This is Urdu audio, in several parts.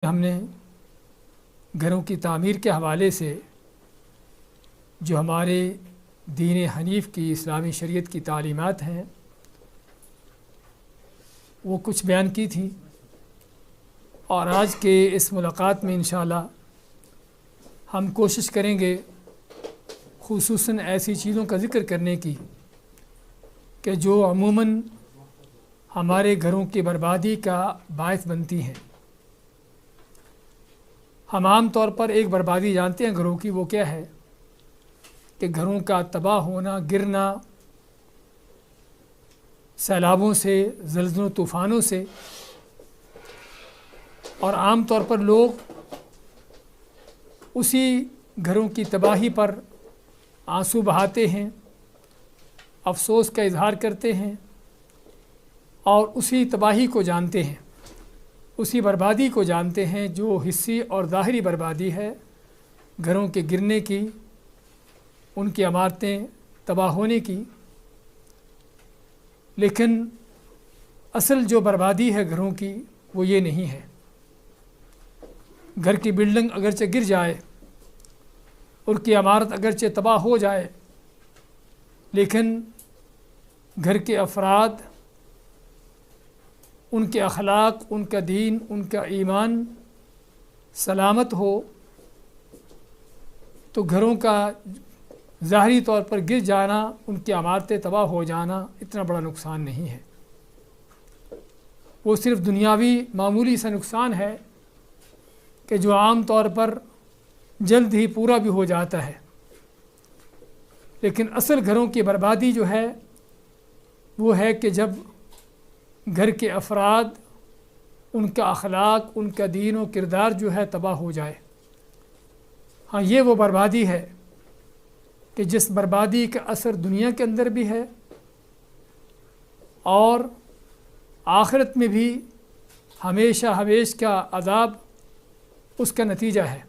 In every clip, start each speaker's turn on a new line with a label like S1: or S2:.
S1: ہم نے گھروں کی تعمیر کے حوالے سے جو ہمارے دین حنیف کی اسلامی شریعت کی تعلیمات ہیں وہ کچھ بیان کی تھی، اور آج کے اس ملاقات میں انشاءاللہ ہم کوشش کریں گے خصوصاً ایسی چیزوں کا ذکر کرنے کی کہ جو عموماً ہمارے گھروں کی بربادی کا باعث بنتی ہیں۔ ہم عام طور پر ایک بربادی جانتے ہیں گھروں کی، وہ کیا ہے کہ گھروں کا تباہ ہونا، گرنا، سیلابوں سے، زلزلوں طوفانوں سے، اور عام طور پر لوگ اسی گھروں کی تباہی پر آنسو بہاتے ہیں، افسوس کا اظہار کرتے ہیں، اور اسی تباہی کو جانتے ہیں، اسی بربادی کو جانتے ہیں جو حصی اور ظاہری بربادی ہے گھروں کے گرنے کی، ان کی عمارتیں تباہ ہونے کی۔ لیکن اصل جو بربادی ہے گھروں کی وہ یہ نہیں ہے۔ گھر کی بلڈنگ اگرچہ گر جائے، ان کی عمارت اگرچہ تباہ ہو جائے، لیکن گھر کے افراد، ان کے اخلاق، ان کا دین، ان کا ایمان سلامت ہو تو گھروں کا ظاہری طور پر گر جانا، ان کی عمارتیں تباہ ہو جانا اتنا بڑا نقصان نہیں ہے۔ وہ صرف دنیاوی معمولی سا نقصان ہے کہ جو عام طور پر جلد ہی پورا بھی ہو جاتا ہے، لیکن اصل گھروں کی بربادی جو ہے وہ ہے کہ جب گھر کے افراد، ان کا اخلاق، ان کا دین و کردار جو ہے تباہ ہو جائے۔ ہاں، یہ وہ بربادی ہے کہ جس بربادی کا اثر دنیا کے اندر بھی ہے اور آخرت میں بھی ہمیشہ ہمیش کا عذاب اس کا نتیجہ ہے۔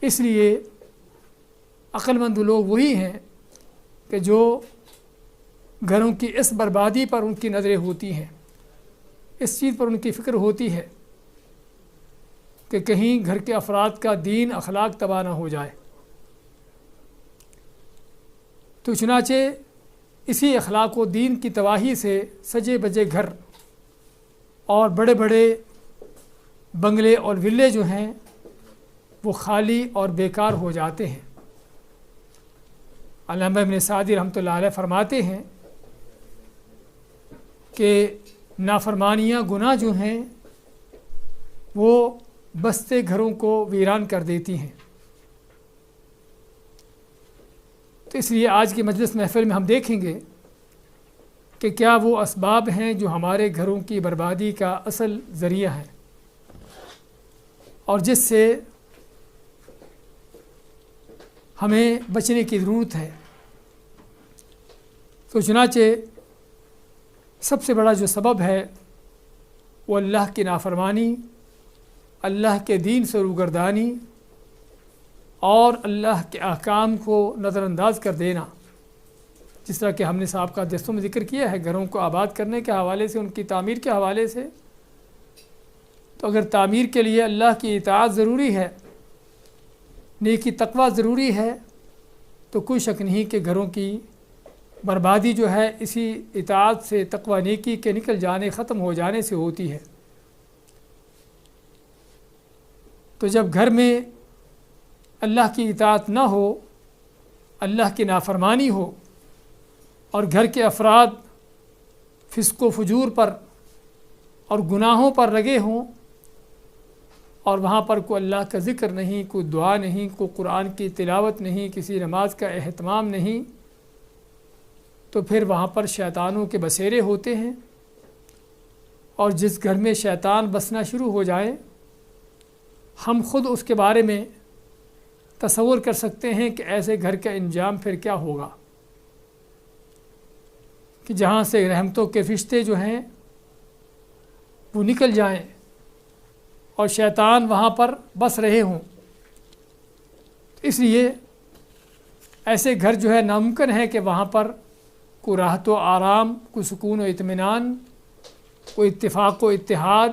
S1: اس لیے عقل مند لوگ وہی ہیں کہ جو گھروں کی اس بربادی پر ان کی نظریں ہوتی ہیں، اس چیز پر ان کی فکر ہوتی ہے کہ کہیں گھر کے افراد کا دین، اخلاق تباہ نہ ہو جائے۔ تو چنانچہ اسی اخلاق و دین کی تباہی سے سجے بجے گھر اور بڑے بڑے بنگلے اور ولے جو ہیں وہ خالی اور بیکار ہو جاتے ہیں۔ علامہ ابن سعدی رحمۃ اللہ علیہ فرماتے ہیں کہ نافرمانیاں، گناہ جو ہیں وہ بستے گھروں کو ویران کر دیتی ہیں۔ تو اس لیے آج کی مجلس محفل میں ہم دیکھیں گے کہ کیا وہ اسباب ہیں جو ہمارے گھروں کی بربادی کا اصل ذریعہ ہیں اور جس سے ہمیں بچنے کی ضرورت ہے۔ تو چنانچہ سب سے بڑا جو سبب ہے وہ اللہ کی نافرمانی، اللہ کے دین سے روگردانی اور اللہ کے احکام کو نظر انداز کر دینا۔ جس طرح کہ ہم نے سابقہ درسوں میں ذکر کیا ہے، گھروں کو آباد کرنے کے حوالے سے، ان کی تعمیر کے حوالے سے، تو اگر تعمیر کے لیے اللہ کی اطاعت ضروری ہے، نیکی تقوی ضروری ہے، تو کوئی شک نہیں کہ گھروں کی بربادی جو ہے اسی اطاعت سے، تقوی نیکی کے نکل جانے، ختم ہو جانے سے ہوتی ہے۔ تو جب گھر میں اللہ کی اطاعت نہ ہو، اللہ کی نافرمانی ہو، اور گھر کے افراد فسق و فجور پر اور گناہوں پر لگے ہوں، اور وہاں پر کوئی اللہ کا ذکر نہیں، کوئی دعا نہیں، کوئی قرآن کی تلاوت نہیں، کسی نماز کا اہتمام نہیں، تو پھر وہاں پر شیطانوں کے بسیرے ہوتے ہیں، اور جس گھر میں شیطان بسنا شروع ہو جائے، ہم خود اس کے بارے میں تصور کر سکتے ہیں کہ ایسے گھر کا انجام پھر کیا ہوگا، کہ جہاں سے رحمتوں کے فرشتے جو ہیں وہ نکل جائیں اور شیطان وہاں پر بس رہے ہوں۔ اس لیے ایسے گھر جو ہے ناممکن ہے کہ وہاں پر کوئی راحت و آرام، کوئی سکون و اطمینان، کوئی اتفاق و اتحاد،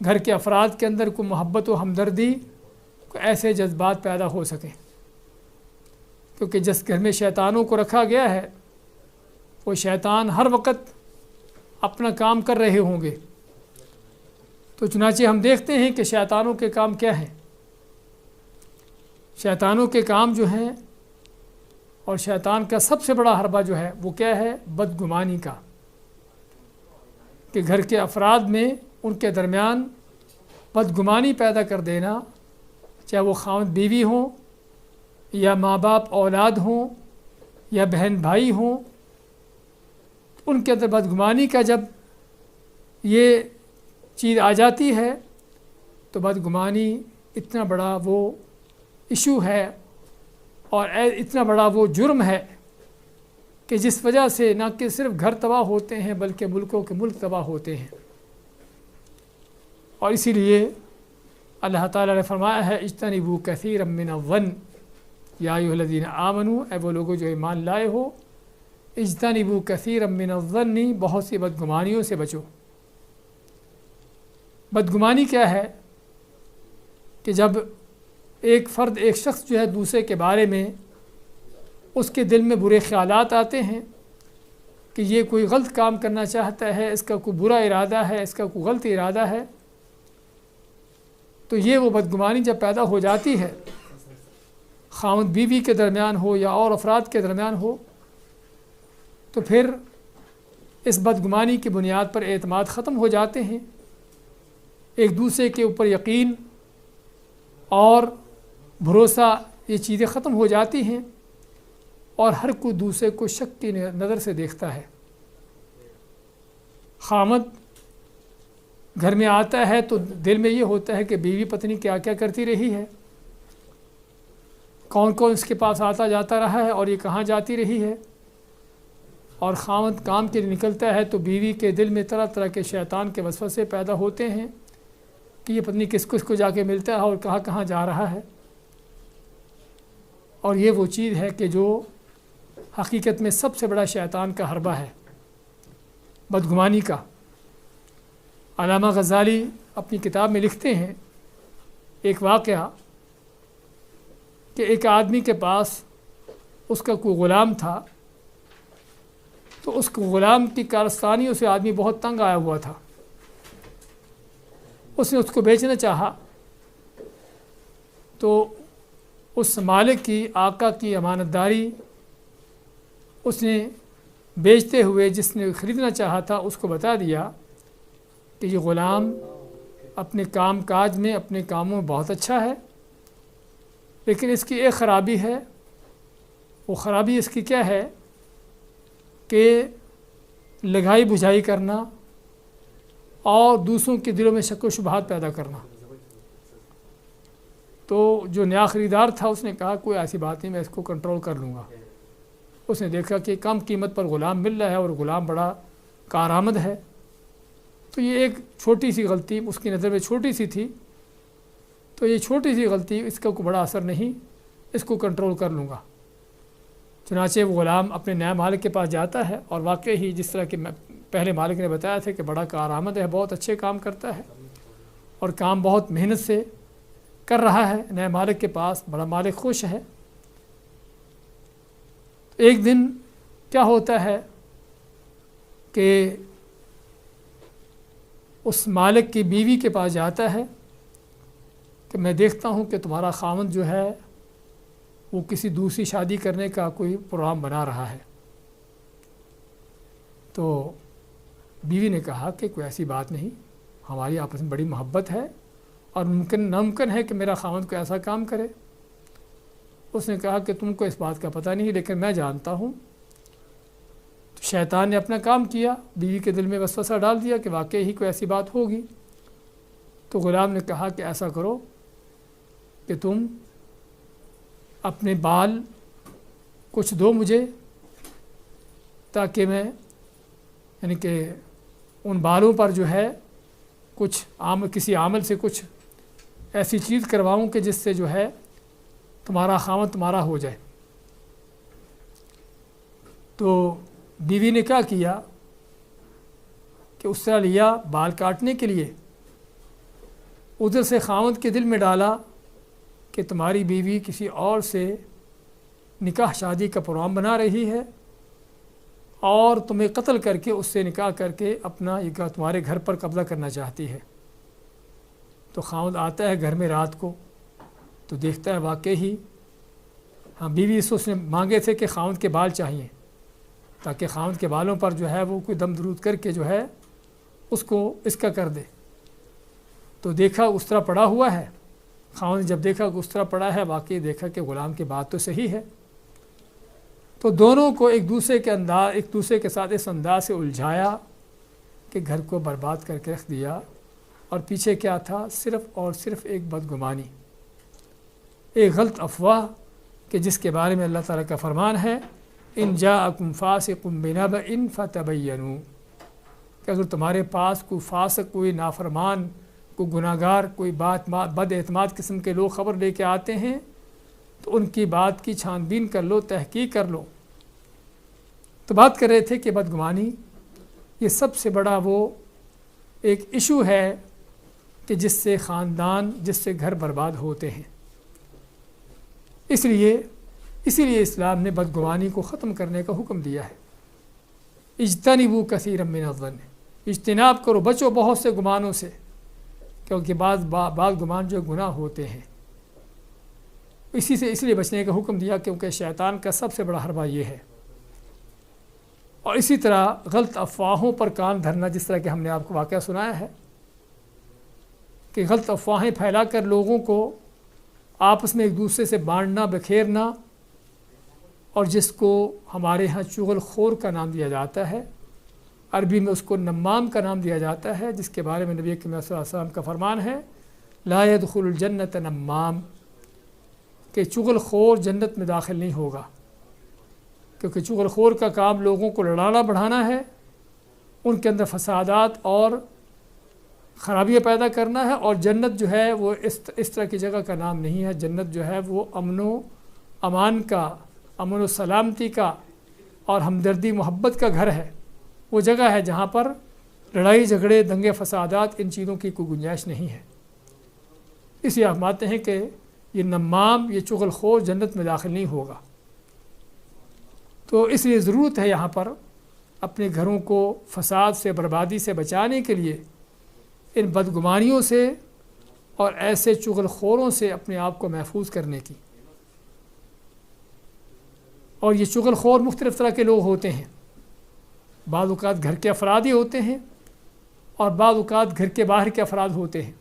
S1: گھر کے افراد کے اندر کوئی محبت و ہمدردی کوئی ایسے جذبات پیدا ہو سکیں، کیونکہ جس گھر میں شیطانوں کو رکھا گیا ہے وہ شیطان ہر وقت اپنا کام کر رہے ہوں گے۔ تو چنانچہ ہم دیکھتے ہیں کہ شیطانوں کے کام کیا ہیں۔ شیطانوں کے کام جو ہیں، اور شیطان کا سب سے بڑا حربہ جو ہے وہ کیا ہے؟ بدگمانی کا، کہ گھر کے افراد میں ان کے درمیان بدگمانی پیدا کر دینا، چاہے وہ خاوند بیوی ہوں یا ماں باپ اولاد ہوں یا بہن بھائی ہوں، ان کے اندر بدگمانی کا جب یہ چیز آ جاتی ہے تو بدگمانی اتنا بڑا وہ ایشو ہے اور اتنا بڑا وہ جرم ہے کہ جس وجہ سے نہ کہ صرف گھر تباہ ہوتے ہیں بلکہ ملکوں کے ملک تباہ ہوتے ہیں۔ اور اسی لیے اللہ تعالیٰ نے فرمایا ہے اجتنبوا کثیرا من الظن یا ایھا الذین آمنوا، اے وہ لوگوں جو ایمان لائے ہو، اجتنبوا کثیرا من الظن، بہت سی بدگمانیوں سے بچو۔ بدگمانی کیا ہے؟ کہ جب ایک فرد، ایک شخص جو ہے دوسرے کے بارے میں اس کے دل میں برے خیالات آتے ہیں کہ یہ کوئی غلط کام کرنا چاہتا ہے، اس کا کوئی برا ارادہ ہے، اس کا کوئی غلط ارادہ ہے، تو یہ وہ بدگمانی جب پیدا ہو جاتی ہے، خاوند بیوی کے درمیان ہو یا اور افراد کے درمیان ہو، تو پھر اس بدگمانی کی بنیاد پر اعتماد ختم ہو جاتے ہیں، ایک دوسرے کے اوپر یقین اور بھروسہ، یہ چیزیں ختم ہو جاتی ہیں، اور ہر کوئی دوسرے کو شک کی نظر سے دیکھتا ہے۔ خاوند گھر میں آتا ہے تو دل میں یہ ہوتا ہے کہ بیوی پتنی کیا کیا کرتی رہی ہے، کون کون اس کے پاس آتا جاتا رہا ہے اور یہ کہاں جاتی رہی ہے۔ اور خاوند کام کے لیے نکلتا ہے تو بیوی کے دل میں طرح طرح کے شیطان کے وسوسے پیدا ہوتے ہیں کہ یہ پتنی کس کس کو جا کے ملتا ہے اور کہاں کہاں جا رہا ہے۔ اور یہ وہ چیز ہے کہ جو حقیقت میں سب سے بڑا شیطان کا حربہ ہے، بدگمانی کا۔ علامہ غزالی اپنی کتاب میں لکھتے ہیں ایک واقعہ کہ ایک آدمی کے پاس اس کا کوئی غلام تھا، تو اس غلام کی کارستانیوں سے آدمی بہت تنگ آیا ہوا تھا، اس نے اس کو بیچنا چاہا، تو اس مالک کی، آقا کی امانت داری اس نے بیچتے ہوئے جس نے خریدنا چاہا تھا اس کو بتا دیا کہ یہ غلام اپنے کام کاج میں، اپنے کاموں میں بہت اچھا ہے، لیکن اس کی ایک خرابی ہے۔ وہ خرابی اس کی کیا ہے کہ لگائی بجھائی کرنا اور دوسروں کے دلوں میں شک و شبہات پیدا کرنا۔ تو جو نیا خریدار تھا اس نے کہا کوئی ایسی بات نہیں، میں اس کو کنٹرول کر لوں گا۔ اس نے دیکھا کہ کم قیمت پر غلام مل رہا ہے اور غلام بڑا کارآمد ہے، تو یہ ایک چھوٹی سی غلطی اس کی نظر میں چھوٹی سی تھی، تو یہ چھوٹی سی غلطی اس کا کوئی بڑا اثر نہیں، اس کو کنٹرول کر لوں گا۔ چنانچہ وہ غلام اپنے نئے مالک کے پاس جاتا ہے، اور واقعی ہی جس طرح کہ پہلے مالک نے بتایا تھا کہ بڑا کارآمد ہے، بہت اچھے کام کرتا ہے اور کام بہت محنت سے کر رہا ہے نئے مالک کے پاس، بڑا مالک خوش ہے۔ ایک دن کیا ہوتا ہے کہ اس مالک کی بیوی کے پاس جاتا ہے کہ میں دیکھتا ہوں کہ تمہارا خاوند جو ہے وہ کسی دوسری شادی کرنے کا کوئی پروگرام بنا رہا ہے۔ تو بیوی نے کہا کہ کوئی ایسی بات نہیں، ہماری آپس میں بڑی محبت ہے اور ناممکن ہے کہ میرا خاوند کوئی ایسا کام کرے۔ اس نے کہا کہ تم کو اس بات کا پتہ نہیں، لیکن میں جانتا ہوں۔ تو شیطان نے اپنا کام کیا، بیوی کے دل میں وسوسہ ڈال دیا کہ واقعی ہی کوئی ایسی بات ہوگی۔ تو غلام نے کہا کہ ایسا کرو کہ تم اپنے بال کچھ دو مجھے، تاکہ میں یعنی کہ ان بالوں پر جو ہے کچھ کسی عمل سے کچھ ایسی چیز کرواؤں کہ جس سے جو ہے تمہارا خاوند تمہارا ہو جائے۔ تو بیوی نے کیا کیا کہ اس طرح لیا بال کاٹنے کے لیے، ادھر سے خاوند کے دل میں ڈالا کہ تمہاری بیوی کسی اور سے نکاح شادی کا پروگرام بنا رہی ہے اور تمہیں قتل کر کے اس سے نکاح کر کے اپنا یہ تمہارے گھر پر قبضہ کرنا چاہتی ہے۔ تو خاوند آتا ہے گھر میں رات کو تو دیکھتا ہے واقعی ہاں بیوی سے اس نے مانگے تھے کہ خاوند کے بال چاہیے تاکہ خاوند کے بالوں پر جو ہے وہ کوئی دم درود کر کے جو ہے اس کو اس کا کر دے۔ تو دیکھا اس طرح پڑا ہوا ہے، خاوند جب دیکھا کہ اس طرح پڑا ہے واقعی دیکھا کہ غلام کی بات تو صحیح ہے، تو دونوں کو ایک دوسرے کے ساتھ اس انداز سے الجھایا کہ گھر کو برباد کر کے رکھ دیا، اور پیچھے کیا تھا؟ صرف اور صرف ایک بدگمانی، ایک غلط افواہ کہ جس کے بارے میں اللہ تعالیٰ کا فرمان ہے ان جاءکم فاسق بنبأ فتبینوا، کہ اگر تمہارے پاس کوئی فاسق، کوئی نافرمان، کوئی گناہ گار، کوئی بد اعتماد قسم کے لوگ خبر لے کے آتے ہیں تو ان کی بات کی چھان بین کر لو، تحقیق کر لو۔ تو بات کر رہے تھے کہ بدگمانی یہ سب سے بڑا وہ ایک ایشو ہے کہ جس سے خاندان، جس سے گھر برباد ہوتے ہیں۔ اسی لیے اسلام نے بدگمانی کو ختم کرنے کا حکم دیا ہے۔ اجتنبوا کثیرا من الظن، اجتناب کرو، بچو بہت سے گمانوں سے، کیونکہ بعض گمان جو گناہ ہوتے ہیں۔ اس لیے بچنے کا حکم دیا کیونکہ شیطان کا سب سے بڑا حربہ یہ ہے۔ اور اسی طرح غلط افواہوں پر کان دھرنا، جس طرح کہ ہم نے آپ کو واقعہ سنایا ہے کہ غلط افواہیں پھیلا کر لوگوں کو آپس میں ایک دوسرے سے بانٹنا، بکھیرنا، اور جس کو ہمارے ہاں چغل خور کا نام دیا جاتا ہے، عربی میں اس کو نمام کا نام دیا جاتا ہے، جس کے بارے میں نبی کریم صلی اللہ علیہ وسلم کا فرمان ہے لا يدخل الجنت نمام، کہ چغل خور جنت میں داخل نہیں ہوگا، کیونکہ چغل خور کا کام لوگوں کو لڑانا بڑھانا ہے، ان کے اندر فسادات اور خرابیاں پیدا کرنا ہے، اور جنت جو ہے وہ اس طرح کی جگہ کا نام نہیں ہے۔ جنت جو ہے وہ امن و امان کا، امن و سلامتی کا اور ہمدردی محبت کا گھر ہے، وہ جگہ ہے جہاں پر لڑائی جھگڑے، دنگے فسادات، ان چیزوں کی کوئی گنجائش نہیں ہے۔ اس لیے آپ مانتے ہیں کہ یہ نمام، یہ چغل خور جنت میں داخل نہیں ہوگا۔ تو اس لیے ضرورت ہے یہاں پر اپنے گھروں کو فساد سے، بربادی سے بچانے کے لیے ان بدگمانیوں سے اور ایسے چغل خوروں سے اپنے آپ کو محفوظ کرنے کی۔ اور یہ چغل خور مختلف طرح کے لوگ ہوتے ہیں، بعض اوقات گھر کے افراد ہی ہوتے ہیں اور بعض اوقات گھر کے باہر کے افراد ہوتے ہیں۔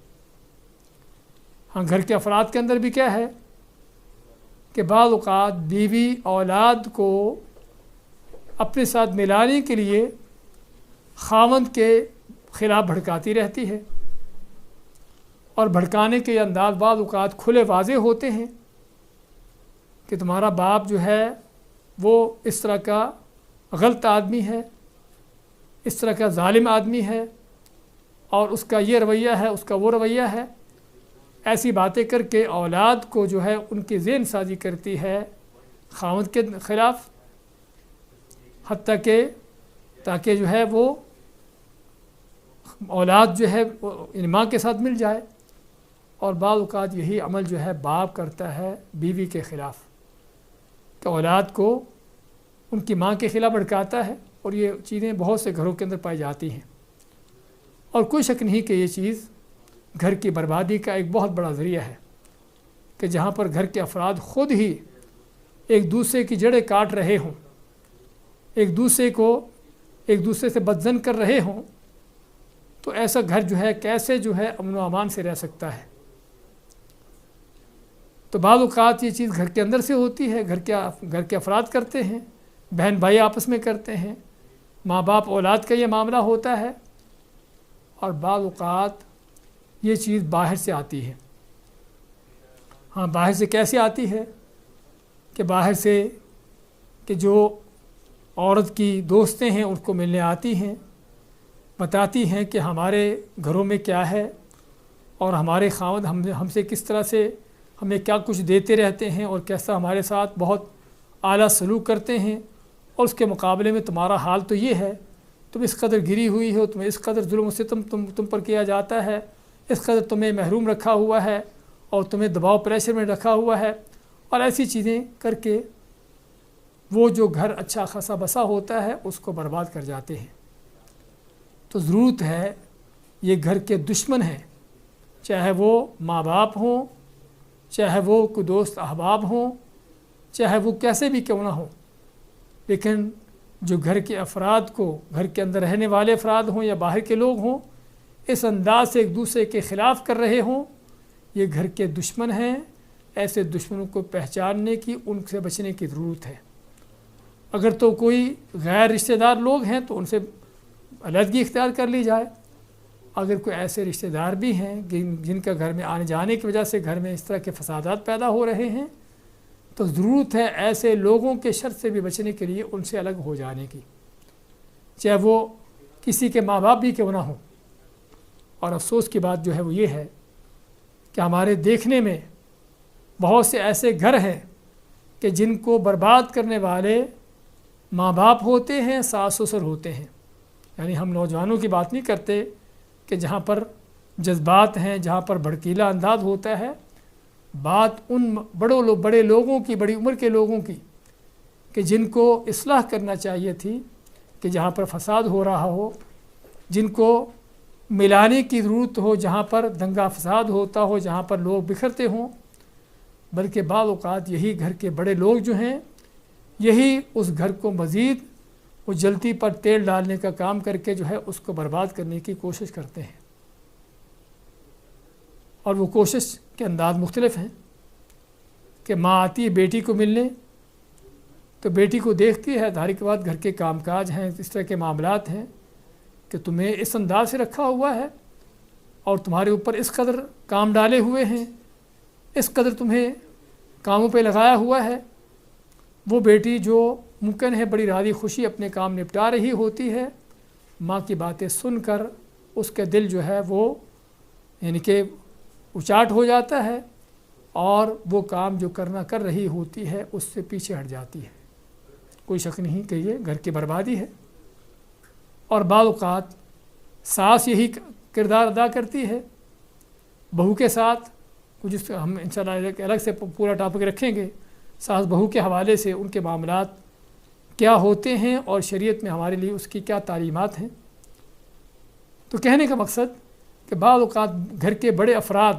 S1: ہاں، گھر کے افراد کے اندر بھی کیا ہے کہ بعض اوقات بیوی اولاد کو اپنے ساتھ ملانے کے لیے خاوند کے خلاف بھڑکاتی رہتی ہے، اور بھڑکانے کے انداز بعض اوقات کھلے واضح ہوتے ہیں کہ تمہارا باپ جو ہے وہ اس طرح کا غلط آدمی ہے، اس طرح کا ظالم آدمی ہے، اور اس کا یہ رویہ ہے، اس کا وہ رویہ ہے۔ ایسی باتیں کر کے اولاد کو جو ہے ان کی ذہن سازی کرتی ہے خاوند کے خلاف، حتیٰ کہ تاکہ جو ہے وہ اولاد جو ہے ان ماں کے ساتھ مل جائے۔ اور بعض اوقات یہی عمل جو ہے باپ کرتا ہے بیوی کے خلاف، کہ اولاد کو ان کی ماں کے خلاف بھڑکاتا ہے، اور یہ چیزیں بہت سے گھروں کے اندر پائی جاتی ہیں۔ اور کوئی شک نہیں کہ یہ چیز گھر کی بربادی کا ایک بہت بڑا ذریعہ ہے، کہ جہاں پر گھر کے افراد خود ہی ایک دوسرے کی جڑیں کاٹ رہے ہوں، ایک دوسرے سے بدظن کر رہے ہوں، تو ایسا گھر جو ہے کیسے جو ہے امن و امان سے رہ سکتا ہے؟ تو بعض اوقات یہ چیز گھر کے اندر سے ہوتی ہے، گھر کے افراد کرتے ہیں، بہن بھائی آپس میں کرتے ہیں، ماں باپ اولاد کا یہ معاملہ ہوتا ہے، اور بعض اوقات یہ چیز باہر سے آتی ہے۔ ہاں، باہر سے کیسے آتی ہے؟ کہ باہر سے کہ جو عورت کی دوستیں ہیں ان کو ملنے آتی ہیں، بتاتی ہیں کہ ہمارے گھروں میں کیا ہے، اور ہمارے خاوند ہم سے کس طرح سے ہمیں کیا کچھ دیتے رہتے ہیں، اور کیسا ہمارے ساتھ بہت اعلیٰ سلوک کرتے ہیں، اور اس کے مقابلے میں تمہارا حال تو یہ ہے، تم اس قدر گری ہوئی ہو، تمہیں اس قدر ظلم و ستم تم پر کیا جاتا ہے، اس قدر تمہیں محروم رکھا ہوا ہے اور تمہیں دباؤ پریشر میں رکھا ہوا ہے، اور ایسی چیزیں کر کے وہ جو گھر اچھا خاصا بسا ہوتا ہے اس کو برباد کر جاتے ہیں۔ تو ضرورت ہے، یہ گھر کے دشمن ہیں، چاہے وہ ماں باپ ہوں، چاہے وہ کوئی دوست احباب ہوں، چاہے وہ کیسے بھی کیوں نہ ہوں، لیکن جو گھر کے افراد کو، گھر کے اندر رہنے والے افراد ہوں یا باہر کے لوگ ہوں، اس انداز سے ایک دوسرے کے خلاف کر رہے ہوں، یہ گھر کے دشمن ہیں۔ ایسے دشمنوں کو پہچاننے کی، ان سے بچنے کی ضرورت ہے۔ اگر تو کوئی غیر رشتہ دار لوگ ہیں تو ان سے علیحدگی اختیار کر لی جائے۔ اگر کوئی ایسے رشتہ دار بھی ہیں جن کا گھر میں آنے جانے کی وجہ سے گھر میں اس طرح کے فسادات پیدا ہو رہے ہیں، تو ضرورت ہے ایسے لوگوں کے شر سے بھی بچنے کے لیے ان سے الگ ہو جانے کی، چاہے وہ کسی کے ماں باپ بھی کیوں نہ ہوں۔ اور افسوس کی بات جو ہے وہ یہ ہے کہ ہمارے دیکھنے میں بہت سے ایسے گھر ہیں کہ جن کو برباد کرنے والے ماں باپ ہوتے ہیں، ساس سسر ہوتے ہیں۔ یعنی ہم نوجوانوں کی بات نہیں کرتے کہ جہاں پر جذبات ہیں، جہاں پر بھڑکیلا انداز ہوتا ہے، بات ان بڑے لوگوں کی، بڑی عمر کے لوگوں کی، کہ جن کو اصلاح کرنا چاہیے تھی، کہ جہاں پر فساد ہو رہا ہو، جن کو ملانے کی ضرورت ہو، جہاں پر دنگا فساد ہوتا ہو، جہاں پر لوگ بکھرتے ہوں، بلکہ بعض اوقات یہی گھر کے بڑے لوگ جو ہیں، یہی اس گھر کو مزید وہ جلتی پر تیل ڈالنے کا کام کر کے جو ہے اس کو برباد کرنے کی کوشش کرتے ہیں۔ اور وہ کوشش کے انداز مختلف ہیں کہ ماں آتی ہے بیٹی کو ملنے، تو بیٹی کو دیکھتی ہے، ظاہر کی بات گھر کے کام کاج ہیں، اس طرح کے معاملات ہیں کہ تمہیں اس انداز سے رکھا ہوا ہے اور تمہارے اوپر اس قدر کام ڈالے ہوئے ہیں، اس قدر تمہیں کاموں پہ لگایا ہوا ہے۔ وہ بیٹی جو ممکن ہے بڑی راضی خوشی اپنے کام نپٹا رہی ہوتی ہے، ماں کی باتیں سن کر اس کا دل جو ہے وہ یعنی کہ اچاٹ ہو جاتا ہے، اور وہ کام جو کرنا کر رہی ہوتی ہے اس سے پیچھے ہٹ جاتی ہے۔ کوئی شک نہیں کہ یہ گھر کی بربادی ہے۔ اور بعض اوقات ساس یہی کردار ادا کرتی ہے بہو کے ساتھ، جس ہم انشاءاللہ الگ سے پورا ٹاپک رکھیں گے، ساس بہو کے حوالے سے ان کے معاملات کیا ہوتے ہیں اور شریعت میں ہمارے لیے اس کی کیا تعلیمات ہیں۔ تو کہنے کا مقصد کہ بعض اوقات گھر کے بڑے افراد،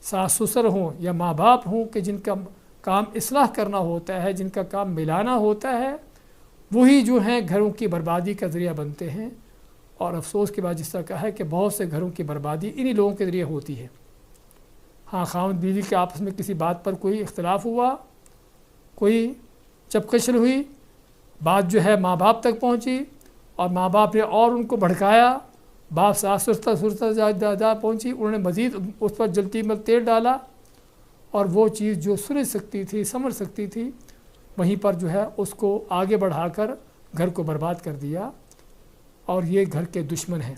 S1: ساس سسر ہوں یا ماں باپ ہوں، کہ جن کا کام اصلاح کرنا ہوتا ہے، جن کا کام ملانا ہوتا ہے، وہی جو ہیں گھروں کی بربادی کا ذریعہ بنتے ہیں۔ اور افسوس کی بات جس طرح کہا ہے کہ بہت سے گھروں کی بربادی انہی لوگوں کے ذریعے ہوتی ہے۔ ہاں، خاوند بیوی کے آپس میں کسی بات پر کوئی اختلاف ہوا، کوئی چپکشل ہوئی، بات جو ہے ماں باپ تک پہنچی اور ماں باپ نے اور ان کو بھڑکایا، باپ ساس سرتا جا پہنچی، انہوں نے مزید اس پر جلتی میں تیل ڈالا، اور وہ چیز جو سن سکتی تھی، سمجھ سکتی تھی، وہیں پر جو ہے اس کو آگے بڑھا کر گھر کو برباد کر دیا۔ اور یہ گھر کے دشمن ہیں،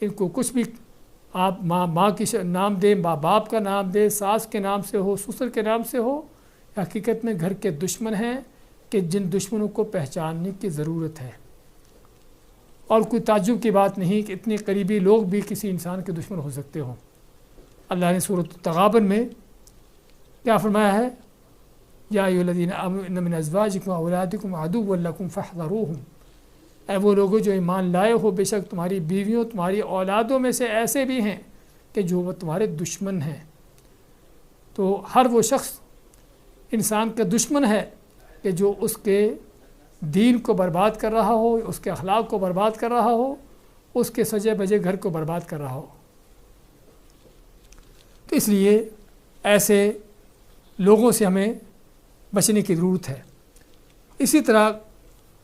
S1: ان کو کچھ بھی آپ ماں کی نام دیں، باپ کا نام دیں، ساس کے نام سے ہو، سسر کے نام سے ہو، حقیقت میں گھر کے دشمن ہیں کہ جن دشمنوں کو پہچاننے کی ضرورت ہے۔ اور کوئی تعجب کی بات نہیں کہ اتنے قریبی لوگ بھی کسی انسان کے دشمن ہو سکتے ہوں۔ اللہ نے سورۃ التغابن میں کیا فرمایا ہے؟ یا ایھا الذین آمنوا ان من ازواجکم واولادکم عدوا لکم فاحذروہم، اے وہ لوگوں جو ایمان لائے ہو، بے شک تمہاری بیویوں، تمہاری اولادوں میں سے ایسے بھی ہیں کہ جو وہ تمہارے دشمن ہیں۔ تو ہر وہ شخص انسان کا دشمن ہے کہ جو اس کے دین کو برباد کر رہا ہو، اس کے اخلاق کو برباد کر رہا ہو، اس کے سجے بجے گھر کو برباد کر رہا ہو۔ تو اس لیے ایسے لوگوں سے ہمیں بچنے کی ضرورت ہے۔ اسی طرح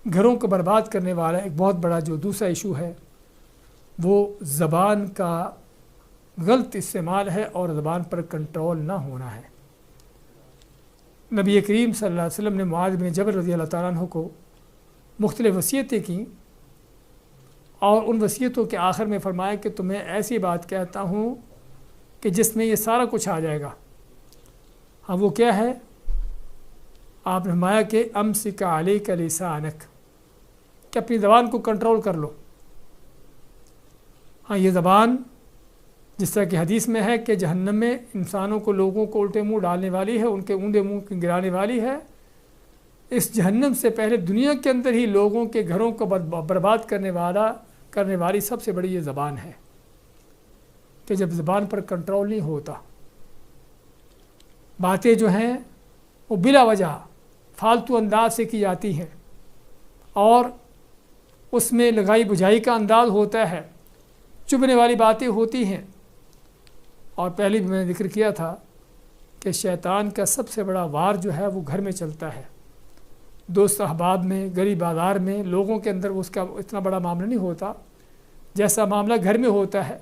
S1: گھروں کو برباد کرنے والا ایک بہت بڑا جو دوسرا ایشو ہے وہ زبان کا غلط استعمال ہے اور زبان پر کنٹرول نہ ہونا ہے۔ نبی کریم صلی اللہ علیہ وسلم نے معاذ بن جبل رضی اللہ تعالیٰ عنہ کو مختلف وصیتیں کیں، اور ان وصیتوں کے آخر میں فرمایا کہ تمہیں ایسی بات کہتا ہوں کہ جس میں یہ سارا کچھ آ جائے گا۔ ہاں، وہ کیا ہے؟ آپ نے فرمایا کہ امسک علیک لسانک، کہ اپنی زبان کو کنٹرول کر لو۔ ہاں، یہ زبان جس طرح کہ حدیث میں ہے کہ جہنم میں انسانوں کو، لوگوں کو الٹے منہ ڈالنے والی ہے، ان کے اونڈے منہ گرانے والی ہے۔ اس جہنم سے پہلے دنیا کے اندر ہی لوگوں کے گھروں کو برباد کرنے والی سب سے بڑی یہ زبان ہے، کہ جب زبان پر کنٹرول نہیں ہوتا، باتیں جو ہیں وہ بلا وجہ فالتو انداز سے کی جاتی ہیں، اور اس میں لگائی بجھائی کا انداز ہوتا ہے، چبھنے والی باتیں ہوتی ہیں۔ اور پہلے بھی میں نے ذکر کیا تھا کہ شیطان کا سب سے بڑا وار جو ہے وہ گھر میں چلتا ہے، دوست احباب میں، گلی بازار میں، لوگوں کے اندر اس کا اتنا بڑا معاملہ نہیں ہوتا جیسا معاملہ گھر میں ہوتا ہے،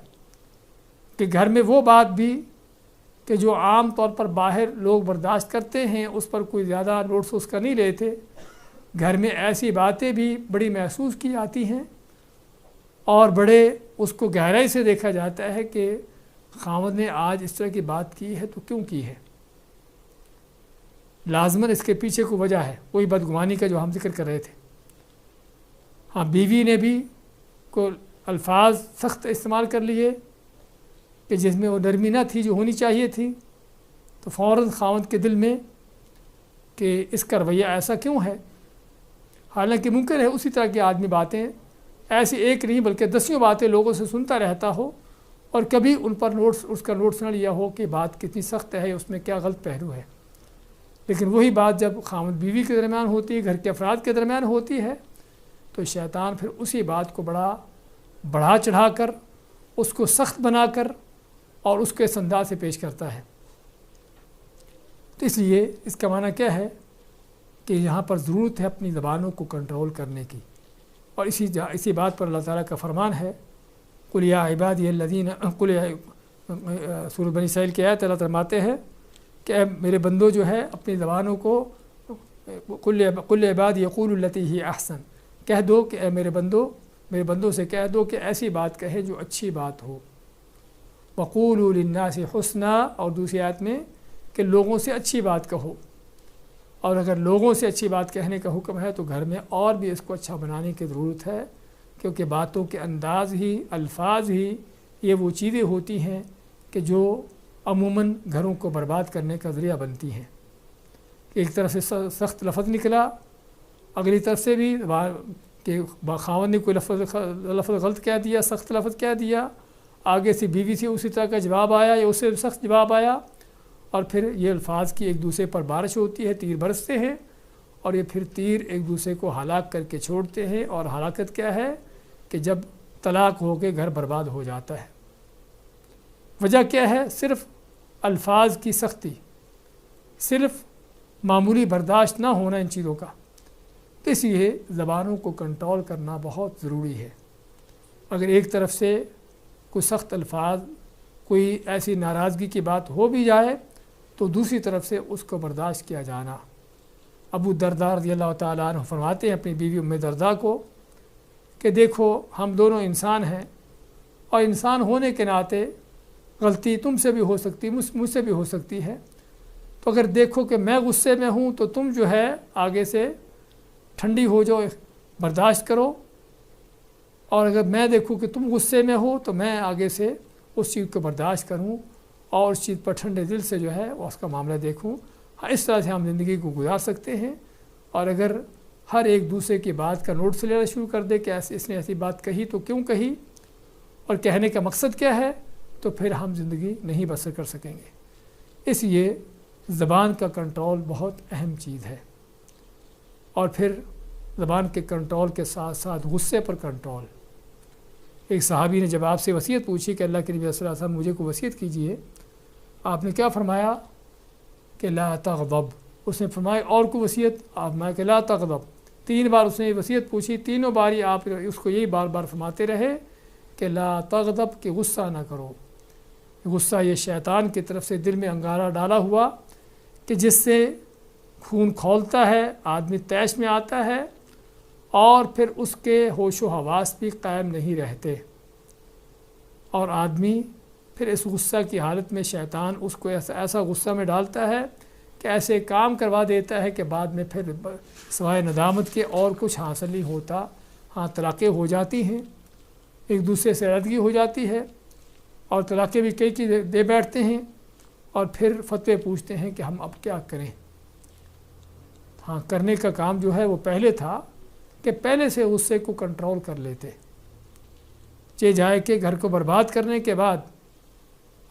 S1: کہ گھر میں وہ بات بھی کہ جو عام طور پر باہر لوگ برداشت کرتے ہیں، اس پر کوئی زیادہ نوٹس اس کا نہیں لیتے، گھر میں ایسی باتیں بھی بڑی محسوس کی جاتی ہیں، اور بڑے اس کو گہرائی سے دیکھا جاتا ہے کہ خاوند نے آج اس طرح کی بات کی ہے تو کیوں کی ہے، لازماً اس کے پیچھے کوئی وجہ ہے، وہی بدگمانی کا جو ہم ذکر کر رہے تھے۔ ہاں، بیوی نے بھی کوئی الفاظ سخت استعمال کر لیے کہ جس میں وہ نرمی نہ تھی جو ہونی چاہیے تھی، تو فوراً خاوند کے دل میں کہ اس کا رویہ ایسا کیوں ہے، حالانکہ ممکن ہے اسی طرح کی آدمی باتیں ایسی ایک نہیں بلکہ دسیوں باتیں لوگوں سے سنتا رہتا ہو، اور کبھی ان پر اس کا نوٹس نہ لیا ہو کہ بات کتنی سخت ہے، اس میں کیا غلط پہلو ہے۔ لیکن وہی بات جب خاوند بیوی کے درمیان ہوتی ہے، گھر کے افراد کے درمیان ہوتی ہے، تو شیطان پھر اسی بات کو بڑھا چڑھا کر، اس کو سخت بنا کر، اور اس کے اس انداز سے پیش کرتا ہے۔ تو اس لیے اس کا معنی کیا ہے کہ یہاں پر ضرورت ہے اپنی زبانوں کو کنٹرول کرنے کی، اور اسی بات پر اللہ تعالیٰ کا فرمان ہے، قُلْ يَا عِبَادِيَ الَّذِينَ سورۃ بنی اسرائیل کی آیت اللہ فرماتے ہیں کہ اے میرے بندوں جو ہے اپنی زبانوں کو قُلْ عِبَادِي يَقُولُوا الَّتِي هِيَ أَحْسَنُ، کہہ دو کہ اے میرے بندوں سے کہہ دو کہ ایسی بات کہے جو اچھی بات ہو، وَقُولُوا لِلنَّاسِ حُسْنًا، اور دوسری آیت میں کہ لوگوں سے اچھی بات کہو، اور اگر لوگوں سے اچھی بات کہنے کا حکم ہے تو گھر میں اور بھی اس کو اچھا بنانے کی ضرورت ہے، کیونکہ باتوں کے انداز ہی، الفاظ ہی یہ وہ چیزیں ہوتی ہیں کہ جو عموماً گھروں کو برباد کرنے کا ذریعہ بنتی ہیں۔ ایک طرف سے سخت لفظ نکلا، اگلی طرف سے بھی کہ خاوند نے کوئی لفظ غلط کہہ دیا، سخت لفظ کہہ دیا، آگے سے بیوی سے اسی طرح کا جواب آیا یا اس سے سخت جواب آیا، اور پھر یہ الفاظ کی ایک دوسرے پر بارش ہوتی ہے، تیر برستے ہیں، اور یہ پھر تیر ایک دوسرے کو ہلاک کر کے چھوڑتے ہیں۔ اور ہلاکت کیا ہے کہ جب طلاق ہو کے گھر برباد ہو جاتا ہے۔ وجہ کیا ہے؟ صرف الفاظ کی سختی، صرف معمولی برداشت نہ ہونا ان چیزوں کا۔ تو اس لیے زبانوں کو کنٹرول کرنا بہت ضروری ہے۔ اگر ایک طرف سے کوئی سخت الفاظ، کوئی ایسی ناراضگی کی بات ہو بھی جائے تو دوسری طرف سے اس کو برداشت کیا جانا۔ ابو درداء رضی اللہ تعالیٰ عنہ فرماتے ہیں اپنی بیوی ام درداء کو کہ دیکھو ہم دونوں انسان ہیں، اور انسان ہونے کے ناطے غلطی تم سے بھی ہو سکتی، مجھ سے بھی ہو سکتی ہے، تو اگر دیکھو کہ میں غصے میں ہوں تو تم جو ہے آگے سے ٹھنڈی ہو جاؤ، برداشت کرو، اور اگر میں دیکھوں کہ تم غصے میں ہو تو میں آگے سے اس چیز کو برداشت کروں اور اس چیز پر ٹھنڈے دل سے جو ہے اس کا معاملہ دیکھوں۔ اس طرح سے ہم زندگی کو گزار سکتے ہیں۔ اور اگر ہر ایک دوسرے کی بات کا نوٹس لینا شروع کر دے کہ اس نے ایسی بات کہی تو کیوں کہی، اور کہنے کا مقصد کیا ہے، تو پھر ہم زندگی نہیں بسر کر سکیں گے۔ اس لیے زبان کا کنٹرول بہت اہم چیز ہے۔ اور پھر زبان کے کنٹرول کے ساتھ ساتھ غصے پر کنٹرول۔ ایک صحابی نے جب آپ سے وصیت پوچھی کہ اللہ کے نبی صلی اللہ علیہ وسلم مجھے کو وصیت کیجیے، آپ نے کیا فرمایا کہ لا تغضب۔ اس نے فرمایا اور کو وصیت، آپ میں کہ لا تغضب۔ 3 بار اس نے وصیت پوچھی، تینوں باری آپ اس کو یہی بار بار فرماتے رہے کہ لا تغضب، کہ غصہ نہ کرو۔ غصہ یہ شیطان کی طرف سے دل میں انگارہ ڈالا ہوا کہ جس سے خون کھولتا ہے، آدمی طیش میں آتا ہے، اور پھر اس کے ہوش و حواس بھی قائم نہیں رہتے، اور آدمی پھر اس غصہ کی حالت میں شیطان اس کو ایسا غصہ میں ڈالتا ہے کہ ایسے کام کروا دیتا ہے کہ بعد میں پھر سوائے ندامت کے اور کچھ حاصل نہیں ہوتا۔ ہاں، طلاقیں ہو جاتی ہیں، ایک دوسرے سے علیحدگی ہو جاتی ہے، اور طلاقیں بھی کئی چیزیں دے بیٹھتے ہیں اور پھر فتوے پوچھتے ہیں کہ ہم اب کیا کریں۔ ہاں، کرنے کا کام جو ہے وہ پہلے تھا کہ پہلے سے غصے کو کنٹرول کر لیتے، یہ جائے کہ گھر کو برباد کرنے کے بعد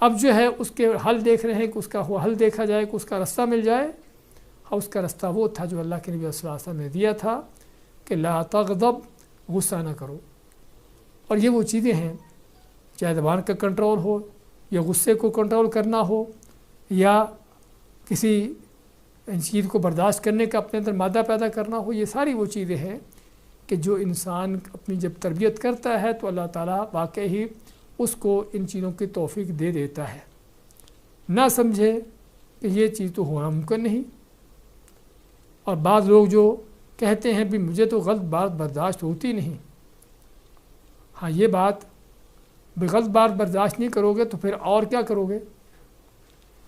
S1: اب جو ہے اس کے حل دیکھ رہے ہیں کہ اس کا وہ حل دیکھا جائے کہ اس کا رستہ مل جائے، اور اس کا رستہ وہ تھا جو اللہ کے نبی صلی اللہ علیہ وسلم نے دیا تھا کہ لا تغضب، غصہ نہ کرو۔ اور یہ وہ چیزیں ہیں، چاہے زبان کا کنٹرول ہو یا غصے کو کنٹرول کرنا ہو یا کسی چیز کو برداشت کرنے کا اپنے اندر مادہ پیدا کرنا ہو، یہ ساری وہ چیزیں ہیں کہ جو انسان اپنی جب تربیت کرتا ہے تو اللہ تعالیٰ واقعی ہی اس کو ان چیزوں کی توفیق دے دیتا ہے۔ نہ سمجھے کہ یہ چیز تو ہونا ممکن نہیں۔ اور بعض لوگ جو کہتے ہیں بھی مجھے تو غلط بات برداشت ہوتی نہیں، ہاں یہ بات بھی غلط بات برداشت نہیں کرو گے تو پھر اور کیا کرو گے؟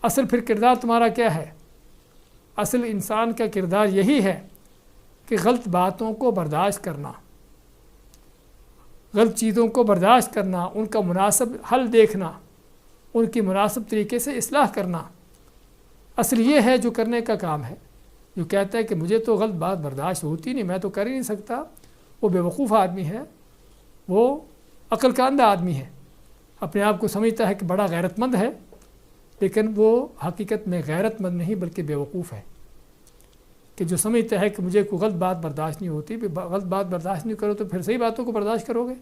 S1: اصل پھر کردار تمہارا کیا ہے؟ اصل انسان کا کردار یہی ہے کہ غلط باتوں کو برداشت کرنا، غلط چیزوں کو برداشت کرنا، ان کا مناسب حل دیکھنا، ان کی مناسب طریقے سے اصلاح کرنا، اصل یہ ہے جو کرنے کا کام ہے۔ جو کہتا ہے کہ مجھے تو غلط بات برداشت ہوتی نہیں، میں تو کر ہی نہیں سکتا، وہ بیوقوف آدمی ہے، وہ عقل کا اندھا آدمی ہے، اپنے آپ کو سمجھتا ہے کہ بڑا غیرت مند ہے، لیکن وہ حقیقت میں غیرت مند نہیں بلکہ بیوقوف ہے، کہ جو سمجھتا ہے کہ مجھے کوئی غلط بات برداشت نہیں ہوتی۔ غلط بات برداشت نہیں کرو تو پھر صحیح باتوں کو برداشت کرو گے۔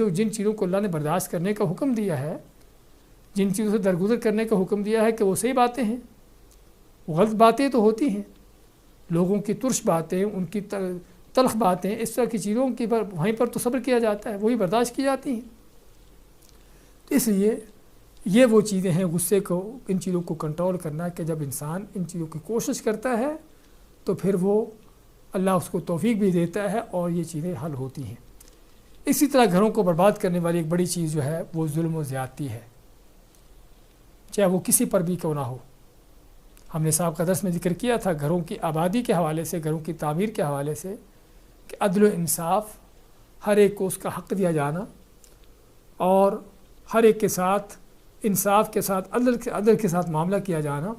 S1: جن چیزوں کو اللہ نے برداشت کرنے کا حکم دیا ہے، جن چیزوں سے درگزر کرنے کا حکم دیا ہے کہ وہ صحیح باتیں ہیں، وہ غلط باتیں تو ہوتی ہیں، لوگوں کی ترش باتیں، ان کی تلخ باتیں، اس طرح کی چیزوں کی وہیں پر تو صبر کیا جاتا ہے، وہی برداشت کی جاتی ہیں۔ تو اس لیے یہ وہ چیزیں ہیں، غصے کو، ان چیزوں کو کنٹرول کرنا، کہ جب انسان ان چیزوں کی کوشش کرتا ہے تو پھر وہ اللہ اس کو توفیق بھی دیتا ہے اور یہ چیزیں حل ہوتی ہیں۔ اسی طرح گھروں کو برباد کرنے والی ایک بڑی چیز جو ہے وہ ظلم و زیادتی ہے، چاہے وہ کسی پر بھی کیوں نہ ہو۔ ہم نے سابقہ درس میں ذکر کیا تھا گھروں کی آبادی کے حوالے سے، گھروں کی تعمیر کے حوالے سے، کہ عدل و انصاف، ہر ایک کو اس کا حق دیا جانا اور ہر ایک کے ساتھ انصاف کے ساتھ عدل کے ساتھ معاملہ کیا جانا،